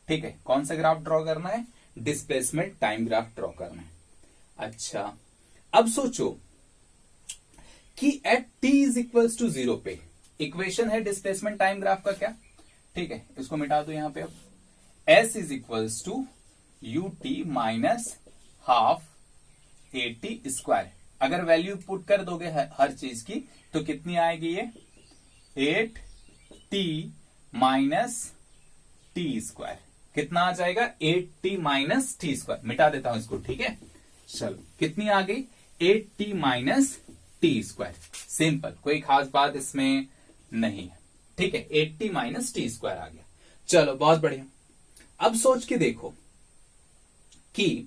ठीक है, कौन सा ग्राफ ड्रॉ करना है, डिस्प्लेसमेंट टाइम ग्राफ ड्रॉ करना है। अच्छा, अब सोचो कि at t is equals to 0 पे इक्वेशन है डिस्प्लेसमेंट टाइम ग्राफ का क्या, ठीक है, इसको मिटा दो यहां पे। अब s is equals to ut minus half at square, अगर वैल्यू पुट कर दोगे हर चीज की तो कितनी आएगी, ये 8t माइनस टी स्क्वायर, कितना आ जाएगा, 8t माइनस टी स्क्वायर। मिटा देता हूं इसको, ठीक है, चलो कितनी आ गई, 8t minus T square. Simple, कोई खास बात इसमें नहीं है। ठीक है, 8t माइनस टी स्क्वायर आ गया। चलो बहुत बढ़िया। अब सोच के देखो कि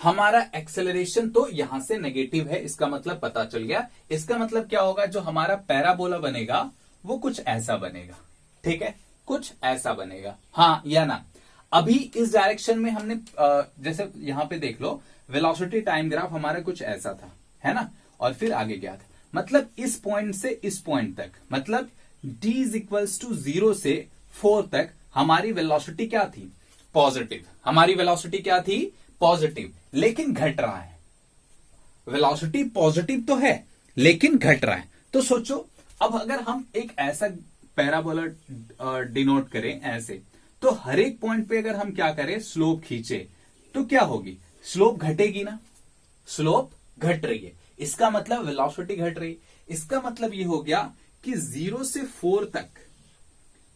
हमारा एक्सेलरेशन तो यहां से नेगेटिव है, इसका मतलब पता चल गया। इसका मतलब क्या होगा, जो हमारा पैराबोला बनेगा वो कुछ ऐसा बनेगा। ठीक है, कुछ ऐसा बनेगा, हाँ या ना। अभी इस डायरेक्शन में हमने जैसे यहां पे देख लो, वेलोसिटी टाइम ग्राफ हमारा कुछ ऐसा था, है ना, और फिर आगे गया था। मतलब इस पॉइंट से इस पॉइंट तक, मतलब d इज इक्वल्स टू 0 से 4 तक हमारी वेलोसिटी क्या थी, पॉजिटिव। हमारी वेलोसिटी क्या थी, पॉजिटिव, लेकिन घट रहा है। वेलोसिटी पॉजिटिव तो है लेकिन घट रहा है। तो सोचो, अब अगर हम एक ऐसा पैराबोला डिनोट करें ऐसे, तो हर एक पॉइंट पे अगर हम क्या करें, स्लोप खींचे, तो क्या होगी, स्लोप घटेगी ना। स्लोप घट रही है, इसका मतलब वेलोसिटी घट रही है। इसका मतलब ये हो गया कि 0 से 4 तक,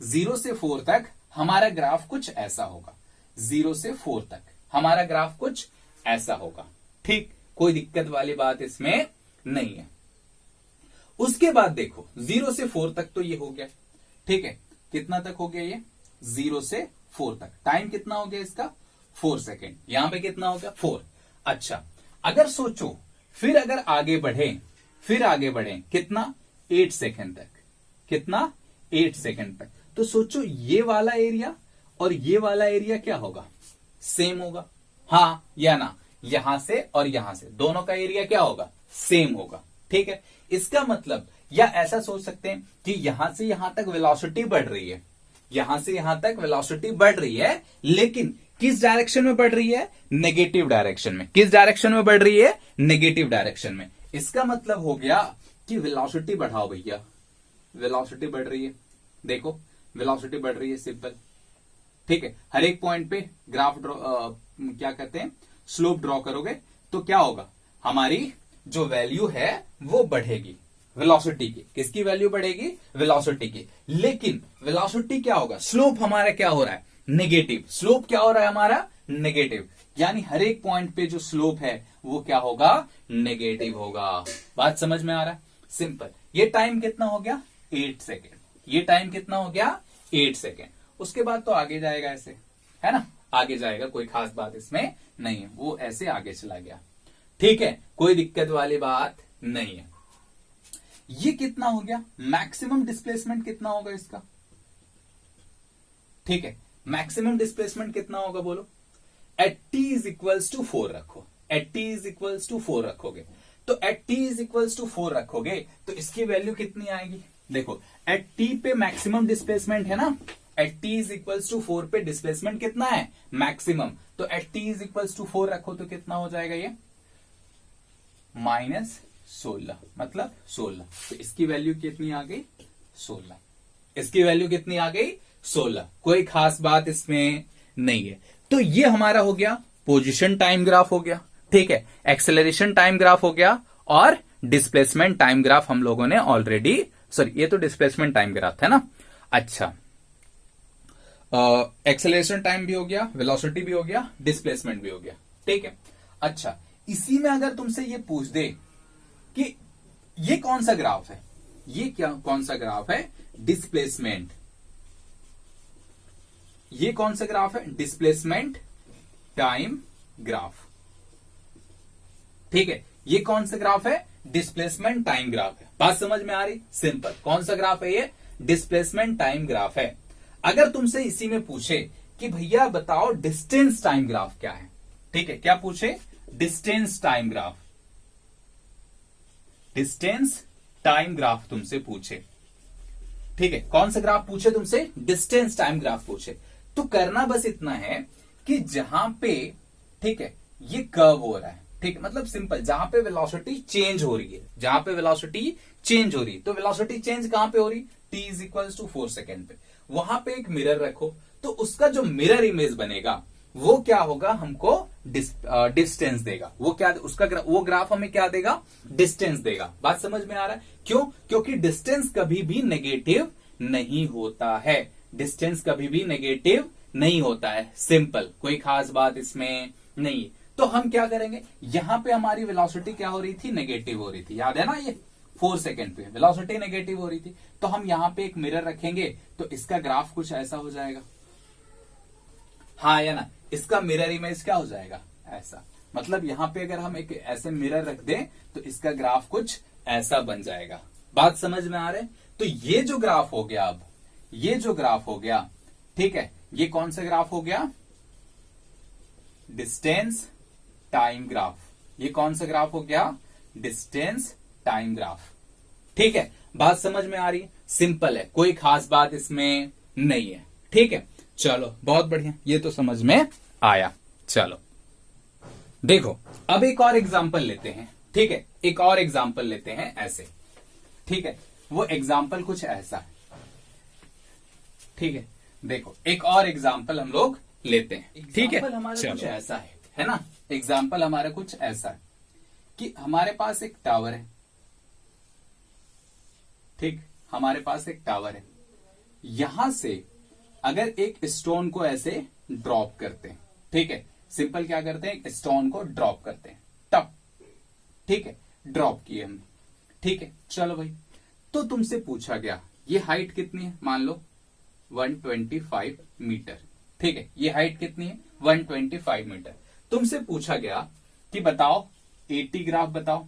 0 से 4 तक हमारा ग्राफ कुछ ऐसा होगा। 0 से 4 तक हमारा ग्राफ कुछ ऐसा होगा। ठीक, कोई दिक्कत वाली बात इसमें नहीं है। उसके बाद देखो, 0 से 4 तक तो ये हो गया। ठीक है, कितना तक हो गया ये, 0 से 4 तक। टाइम कितना हो गया इसका, 4 सेकेंड। यहां पे कितना हो गया, 4। अच्छा, अगर सोचो फिर अगर आगे बढ़े, फिर आगे बढ़े कितना, 8 सेकेंड तक। कितना, 8 सेकेंड तक। तो सोचो ये वाला एरिया और ये वाला एरिया क्या होगा, सेम होगा, हाँ या ना। यहां से और यहां से दोनों का एरिया क्या होगा, सेम होगा। ठीक है, इसका मतलब, या ऐसा सोच सकते हैं कि यहां से यहां तक वेलोसिटी बढ़ रही है, यहां से यहां तक वेलोसिटी बढ़ रही है, लेकिन किस डायरेक्शन में बढ़ रही है, नेगेटिव डायरेक्शन में। किस डायरेक्शन में बढ़ रही है, नेगेटिव डायरेक्शन में। इसका मतलब हो गया कि वेलोसिटी बढ़ाओ भैया, वेलोसिटी बढ़ रही है। देखो वेलोसिटी बढ़ रही है, सिंपल। ठीक है, हर एक पॉइंट पे ग्राफ ड्रॉ, क्या कहते हैं, स्लोप ड्रॉ करोगे तो क्या होगा, हमारी जो वैल्यू है वो बढ़ेगी वेलोसिटी की। किसकी वैल्यू बढ़ेगी, वेलोसिटी की। लेकिन वेलोसिटी क्या होगा, स्लोप हमारा क्या हो रहा है, नेगेटिव। स्लोप क्या हो रहा है हमारा, नेगेटिव। यानी हर एक पॉइंट पे जो स्लोप है वो क्या होगा, नेगेटिव होगा। बात समझ में आ रहा है, सिंपल। ये टाइम कितना हो गया, 8 सेकेंड। ये टाइम कितना हो गया, 8 सेकेंड। उसके बाद तो आगे जाएगा ऐसे, है ना, आगे जाएगा, कोई खास बात इसमें नहीं है, वो ऐसे आगे चला गया। ठीक है, कोई दिक्कत वाली बात नहीं है। ये कितना हो गया, मैक्सिमम डिस्प्लेसमेंट कितना होगा इसका। ठीक है, मैक्सिमम डिस्प्लेसमेंट कितना होगा बोलो, at t is equals to 4 रखो। At t is equals to 4 रखोगे, तो at t is equals to 4 रखोगे तो इसकी वैल्यू कितनी आएगी। देखो, एट t पे मैक्सिमम डिस्प्लेसमेंट है ना, at t is equals to 4 पे डिस्प्लेसमेंट कितना है, मैक्सिमम। तो at t is equals to 4 रखो तो कितना हो जाएगा ये, -16, मतलब 16। तो इसकी वैल्यू कितनी आ गई, 16। इसकी वैल्यू कितनी आ गई, 16। कोई खास बात इसमें नहीं है। तो ये हमारा हो गया पोजीशन टाइम ग्राफ हो गया। ठीक है, एक्सेलरेशन टाइम ग्राफ हो गया, और डिस्प्लेसमेंट टाइम ग्राफ हम लोगों ने ऑलरेडी, सॉरी ये तो डिस्प्लेसमेंट टाइम ग्राफ था ना। अच्छा, एक्सेलरेशन टाइम भी हो गया, वेलोसिटी भी हो गया, डिस्प्लेसमेंट भी हो गया। ठीक है, अच्छा, इसी में अगर तुमसे ये पूछ दे कि ये कौन सा ग्राफ है, ये क्या कौन सा ग्राफ है, डिस्प्लेसमेंट। ये कौन सा ग्राफ है, डिस्प्लेसमेंट टाइम ग्राफ। ठीक है, ये कौन सा ग्राफ है, डिस्प्लेसमेंट टाइम ग्राफ है। बात समझ में आ रही, सिंपल। कौन सा ग्राफ है ये, डिस्प्लेसमेंट टाइम ग्राफ है। अगर तुमसे इसी में पूछे कि भैया बताओ डिस्टेंस टाइम ग्राफ क्या है, ठीक है, क्या पूछे, distance time graph, distance time graph तुमसे पूछे। ठीक है, कौन सा ग्राफ पूछे तुमसे, डिस्टेंस टाइम ग्राफ पूछे, तो करना बस इतना है कि जहां पे, ठीक है, ये कर्व हो रहा है, ठीक है, मतलब सिंपल, जहां पे वेलोसिटी चेंज हो रही है, जहां पे वेलोसिटी चेंज हो रही है, तो वेलोसिटी चेंज कहां पे हो रही, t is equals to 4 second पे, वहां पे एक मिरर रखो, तो उसका जो मिरर इमेज बनेगा वो क्या होगा, हमको डिस्टेंस देगा। वो क्या, उसका वो ग्राफ हमें क्या देगा, डिस्टेंस देगा। बात समझ में आ रहा है, क्यों, क्योंकि डिस्टेंस कभी भी नेगेटिव नहीं होता है, डिस्टेंस कभी भी नेगेटिव नहीं होता है, सिंपल, कोई खास बात इसमें नहीं है। तो हम क्या करेंगे, यहां पे हमारी वेलोसिटी क्या हो रही थी, नेगेटिव हो रही थी, याद है ना, ये 4 सेकेंड पे वेलोसिटी नेगेटिव हो रही थी। तो हम यहां पे एक मिरर रखेंगे तो इसका ग्राफ कुछ ऐसा हो जाएगा, हाँ या ना, इसका मिरर इमेज क्या हो जाएगा, ऐसा। मतलब यहां पे अगर हम एक ऐसे मिरर रख दें तो इसका ग्राफ कुछ ऐसा बन जाएगा। बात समझ में आ रहा है? तो ये जो ग्राफ हो गया, अब ये जो ग्राफ हो गया, ठीक है, ये कौन सा ग्राफ हो गया, डिस्टेंस टाइम ग्राफ। ये कौन सा ग्राफ हो गया, डिस्टेंस टाइम ग्राफ। ठीक है, बात समझ में आ रही है, सिंपल है, कोई खास बात इसमें नहीं है। ठीक है, चलो बहुत बढ़िया, ये तो समझ में आया। चलो देखो, अब एक और एग्जांपल लेते हैं। ठीक है, एक और एग्जांपल लेते हैं ऐसे। ठीक है, वो एग्जांपल कुछ ऐसा है। ठीक है, देखो एक और एग्जांपल हम लोग लेते हैं। ठीक है, हमारा कुछ ऐसा है ना, एग्जांपल हमारा कुछ ऐसा है कि हमारे पास एक टावर है। ठीक, हमारे पास एक टावर है, यहां से अगर एक स्टोन को ऐसे ड्रॉप करते हैं, ठीक है, सिंपल क्या करते हैं, एक स्टोन को ड्रॉप करते हैं, टप, ठीक है, ड्रॉप किए हमने। ठीक है, चलो भाई, तो तुमसे पूछा गया ये हाइट कितनी है, मान लो 125 मीटर। ठीक है, ये हाइट कितनी है, 125 मीटर। तुमसे पूछा गया कि बताओ एटी ग्राफ बताओ,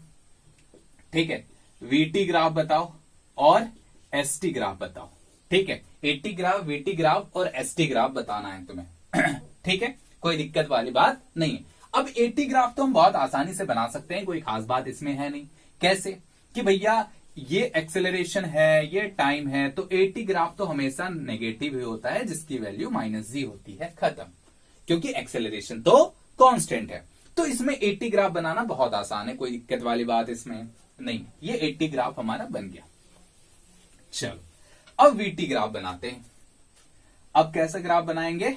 ठीक है, वीटी ग्राफ बताओ और एसटी ग्राफ बताओ। ठीक है, एटी ग्राफ, वीटी ग्राफ और एसटी ग्राफ बताना है तुम्हें। ठीक है, कोई दिक्कत वाली बात नहीं है। अब एटी ग्राफ तो हम बहुत आसानी से बना सकते हैं, कोई खास बात इसमें है नहीं। कैसे कि भैया ये एक्सेलरेशन है, ये टाइम है, तो एटी ग्राफ तो हमेशा नेगेटिव ही होता है, जिसकी वैल्यू -g होती है, खत्म, क्योंकि एक्सेलरेशन तो कांस्टेंट है। तो इसमें एटी ग्राफ बनाना बहुत आसान है, कोई दिक्कत वाली बात इसमें नहीं। ये एटी ग्राफ हमारा बन गया। चलो अब वीटी ग्राफ बनाते हैं। अब कैसा ग्राफ बनाएंगे,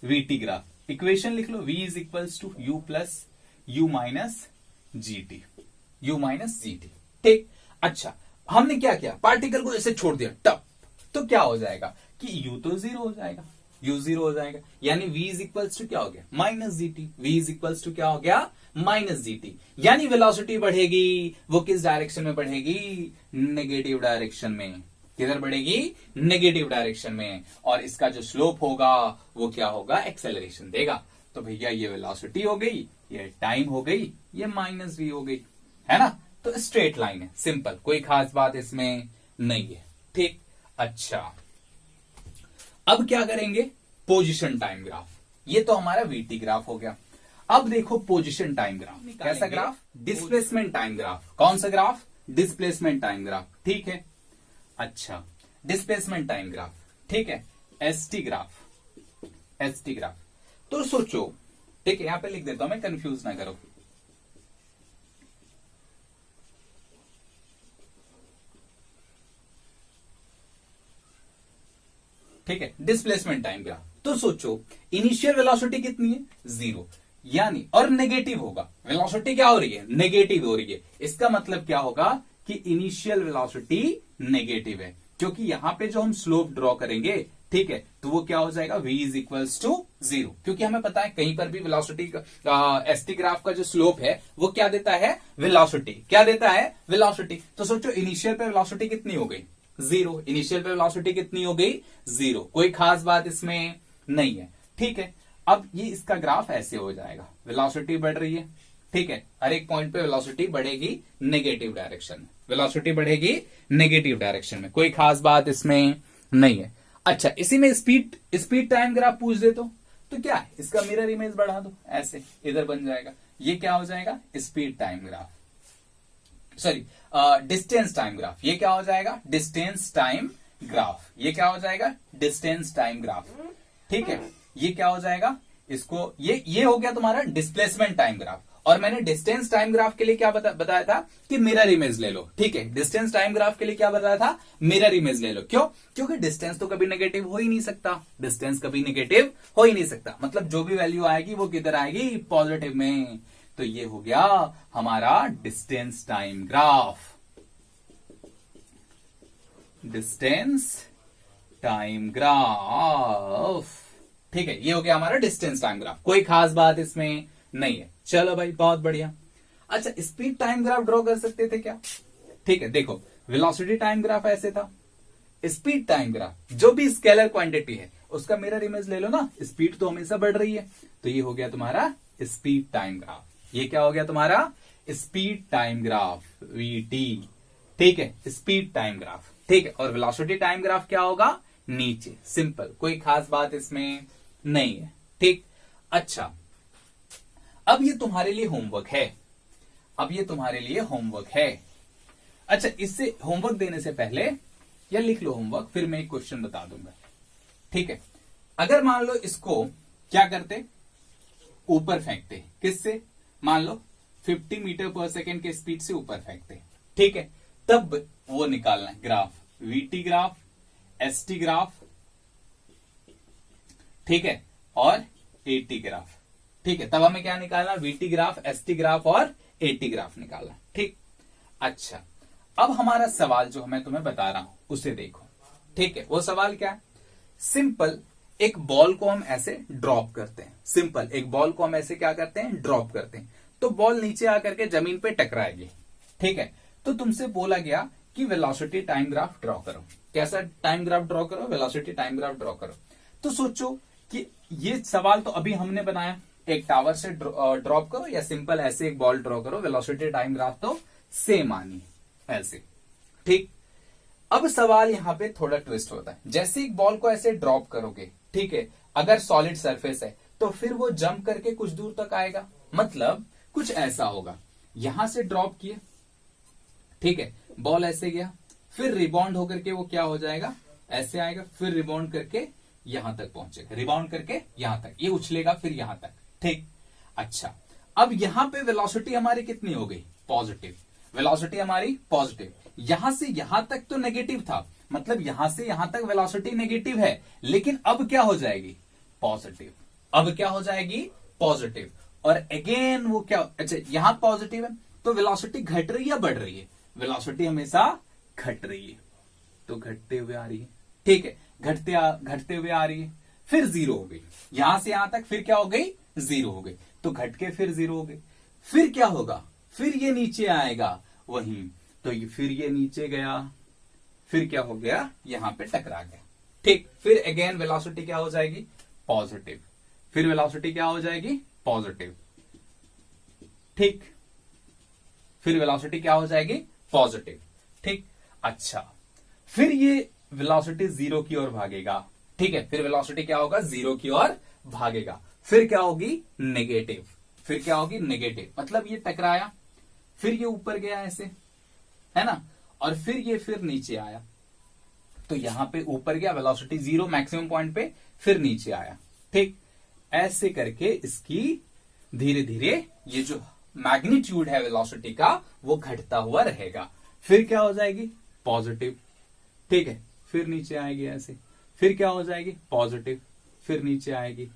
वीटी ग्राफ। इक्वेशन लिख लो, v is equals to u plus u minus g t, u minus g t. ठीक, अच्छा हमने क्या किया, पार्टिकल को ऐसे छोड़ दिया टप, तो क्या हो जाएगा कि u तो 0 हो जाएगा, u 0 हो जाएगा, यानी v इज इक्वल्स टू क्या हो गया, minus g t. v is equals to क्या हो गया, माइनस जी टी, यानी वेलोसिटी बढ़ेगी, वो किस डायरेक्शन में बढ़ेगी, नेगेटिव डायरेक्शन में। किधर बढ़ेगी, नेगेटिव डायरेक्शन में। और इसका जो स्लोप होगा वो क्या होगा, एक्सेलरेशन देगा। तो भैया ये वेलोसिटी हो गई, ये टाइम हो गई, ये -v हो गई, है ना। तो स्ट्रेट लाइन है, सिंपल, कोई खास बात इसमें नहीं है। ठीक, अच्छा अब क्या करेंगे, पोजीशन टाइम ग्राफ। ये तो हमारा वीटी ग्राफ हो गया। अब देखो पोजीशन टाइम ग्राफ, कैसा ग्राफ, डिस्प्लेसमेंट टाइम ग्राफ। कौन सा ग्राफ, डिस्प्लेसमेंट टाइम ग्राफ। ठीक है, अच्छा डिस्प्लेसमेंट टाइम ग्राफ, ठीक है, एसटी ग्राफ, एसटी ग्राफ। तो सोचो, ठीक है, यहां पे लिख देता हूं मैं, कंफ्यूज ना करो। ठीक है, डिस्प्लेसमेंट टाइम ग्राफ। तो सोचो इनिशियल वेलोसिटी कितनी है, 0, यानी और नेगेटिव होगा, वेलोसिटी क्या हो रही है, नेगेटिव हो रही है। इसका मतलब क्या होगा कि इनिशियल वेलोसिटी नेगेटिव है, क्योंकि यहां पे जो हम स्लोप ड्रॉ करेंगे, ठीक है, तो वो क्या हो जाएगा, v इज इक्वल्स टू 0, क्योंकि हमें पता है कहीं पर भी वेलोसिटी का एसटी ग्राफ का जो स्लोप है वो क्या देता है, वेलोसिटी, क्या देता है, वेलोसिटी। तो सोचो इनिशियल पे वेलोसिटी कितनी हो गई, 0, इनिशियल पे वेलोसिटी कितनी हो गई, 0, कोई खास बात इसमें नहीं है। ठीक है, अब ये इसका ग्राफ ऐसे हो जाएगा, वेलोसिटी बढ़ रही है, ठीक है, हर एक पॉइंट पे वेलोसिटी बढ़ेगी नेगेटिव डायरेक्शन में, वेलोसिटी बढ़ेगी नेगेटिव डायरेक्शन में, कोई खास बात इसमें नहीं है। अच्छा, इसी में स्पीड टाइम ग्राफ पूछ दे तो क्या है, इसका मिरर इमेज बढ़ा दो, ऐसे इधर बन जाएगा, ये क्या हो जाएगा, speed time graph, sorry distance time graph. ये क्या हो जाएगा, डिस्टेंस टाइम ग्राफ, ये क्या हो जाएगा, डिस्टेंस टाइम ग्राफ। ठीक है, ये क्या हो जाएगा, इसको ये हो गया तुम्हारा डिस्प्लेसमेंट टाइम ग्राफ। और मैंने डिस्टेंस टाइम ग्राफ के लिए क्या बताया था कि मिरर इमेज ले लो। ठीक है, डिस्टेंस टाइम ग्राफ के लिए क्या बताया था, मिरर इमेज ले लो। क्यों, क्योंकि डिस्टेंस तो कभी नेगेटिव हो ही नहीं सकता, डिस्टेंस कभी नेगेटिव हो ही नहीं सकता, मतलब जो भी वैल्यू आएगी वो किधर आएगी, पॉजिटिव में। तो ये हो गया हमारा distance time graph, distance time graph. ठीक है, ये हो गया हमारा डिस्टेंस टाइम ग्राफ, कोई खास बात इसमें नहीं है। चलो भाई बहुत बढ़िया। अच्छा, स्पीड टाइम ग्राफ ड्रॉ कर सकते थे क्या? ठीक है, देखो वेलोसिटी टाइम ग्राफ ऐसे था, स्पीड टाइम ग्राफ जो भी स्केलर क्वांटिटी है उसका मिरर इमेज ले लो ना, स्पीड तो हमेशा बढ़ रही है, तो ये हो गया तुम्हारा स्पीड टाइम ग्राफ। ये क्या हो गया तुम्हारा? Speed time graph, VT. ठीक है, स्पीड टाइम ग्राफ। ठीक है, और वेलोसिटी टाइम ग्राफ क्या होगा? नीचे, सिंपल, कोई खास बात इसमें नहीं है। ठीक, अच्छा अब ये तुम्हारे लिए होमवर्क है, अब ये तुम्हारे लिए होमवर्क है। अच्छा, इससे होमवर्क देने से पहले या लिख लो होमवर्क, फिर मैं एक क्वेश्चन बता दूंगा। ठीक है, अगर मान लो इसको क्या करते, ऊपर फेंकते, किससे? मान लो 50 मीटर पर सेकेंड के स्पीड से ऊपर फेंकते। ठीक है, तब वो निकालना है graph, VT graph, ST graph, ठीक है, और एटी ग्राफ। ठीक है, तब हमें क्या निकालना? वीटी ग्राफ, एसटी ग्राफ और एटी ग्राफ निकालना। ठीक, अच्छा अब हमारा सवाल जो मैं तुम्हें बता रहा हूं उसे देखो। ठीक है, वो सवाल क्या है? सिंपल, एक बॉल को हम ऐसे ड्रॉप करते हैं, सिंपल एक बॉल को हम ऐसे क्या करते हैं? ड्रॉप करते हैं, तो बॉल नीचे आकर के जमीन पे टकराएगी। ठीक है, तो तुमसे बोला गया कि वेलोसिटी टाइम ग्राफ ड्रॉ करो। कैसा टाइम ग्राफ ड्रॉ करो? वेलोसिटी टाइम ग्राफ ड्रॉ करो। तो सोचो कि ये सवाल तो अभी हमने बनाया, एक टावर से ड्रॉप करो या सिंपल ऐसे एक बॉल ड्रॉ करो, वेलोसिटी टाइम ग्राफ तो सेम आनी ऐसे। ठीक, अब सवाल यहां पे थोड़ा ट्विस्ट होता है। जैसे एक बॉल को ऐसे ड्रॉप करोगे, ठीक है, अगर सॉलिड सरफेस है तो फिर वो जंप करके कुछ दूर तक आएगा, मतलब कुछ ऐसा होगा। यहां से ड्रॉप किए, ठीक है, बॉल ऐसे गया, फिर रिबाउंड होकर के वो क्या हो जाएगा? ऐसे आएगा, फिर रिबाउंड करके यहां तक पहुंचेगा, रिबाउंड करके यहां तक, ये उछलेगा फिर यहां तक। ठीक, अच्छा अब यहां पे वेलोसिटी हमारी कितनी हो गई? पॉजिटिव। वेलोसिटी हमारी पॉजिटिव, यहां से यहां तक तो नेगेटिव था, मतलब यहां से यहां तक वेलोसिटी नेगेटिव है, लेकिन अब क्या हो जाएगी? पॉजिटिव। अब क्या हो जाएगी? पॉजिटिव। और अगेन वो क्या, अच्छा यहां पॉजिटिव है तो वेलोसिटी घट रही है या बढ़ रही है? वेलोसिटी हमेशा घट रही है, तो घटते हुए आ रही है। ठीक है, घटते हुए आ रही है, फिर जीरो हो गई, यहां से यहां तक फिर क्या हो गई? जीरो हो गई, तो घट के फिर जीरो हो गई, फिर क्या होगा? फिर ये नीचे आएगा वहीं, तो ये फिर ये नीचे गया, फिर क्या हो गया? यहां पे टकरा गया। ठीक, फिर अगेन वेलोसिटी क्या हो जाएगी? पॉजिटिव, फिर वेलोसिटी क्या हो जाएगी? पॉजिटिव। ठीक, फिर वेलोसिटी क्या हो जाएगी? पॉजिटिव। ठीक, अच्छा फिर ये वेलोसिटी जीरो की ओर भागेगा। ठीक है, फिर वेलोसिटी क्या होगा? जीरो की ओर भागेगा, फिर क्या होगी? नेगेटिव, फिर क्या होगी? नेगेटिव, मतलब ये टकराया, फिर ये ऊपर गया ऐसे, है ना, और फिर ये फिर नीचे आया, तो यहां पे ऊपर गया, वेलोसिटी जीरो मैक्सिमम पॉइंट पे, फिर नीचे आया। ठीक, ऐसे करके इसकी धीरे धीरे ये जो मैग्नीट्यूड है वेलोसिटी का वो घटता हुआ रहेगा, फिर क्या हो जाएगी? पॉजिटिव। ठीक है, फिर नीचे आएगी ऐसे, फिर क्या हो जाएगी? पॉजिटिव, फिर नीचे आएगी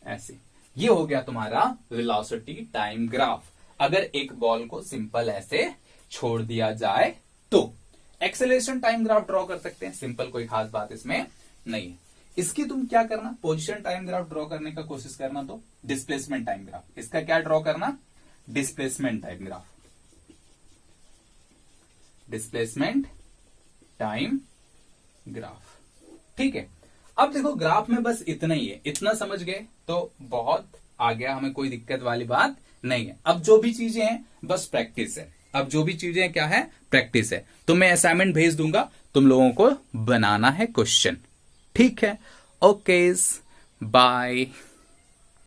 ऐसे। ये हो गया तुम्हारा वेलोसिटी टाइम ग्राफ। अगर एक बॉल को सिंपल ऐसे छोड़ दिया जाए तो एक्सेलरेशन टाइम ग्राफ ड्रॉ कर सकते हैं, सिंपल, कोई खास बात इसमें नहीं है। इसकी तुम क्या करना? पोजीशन टाइम ग्राफ ड्रॉ करने का कोशिश करना, तो डिस्प्लेसमेंट टाइम ग्राफ, इसका क्या ड्रॉ करना? Displacement time graph, displacement time graph. ठीक है, अब देखो ग्राफ में बस इतना ही है, इतना समझ गए तो बहुत आ गया, हमें कोई दिक्कत वाली बात नहीं है। अब जो भी चीजें हैं बस प्रैक्टिस है, अब जो भी चीजें क्या है? प्रैक्टिस है। तो मैं असाइनमेंट भेज दूंगा, तुम लोगों को बनाना है क्वेश्चन। ठीक है, ओके, बाय।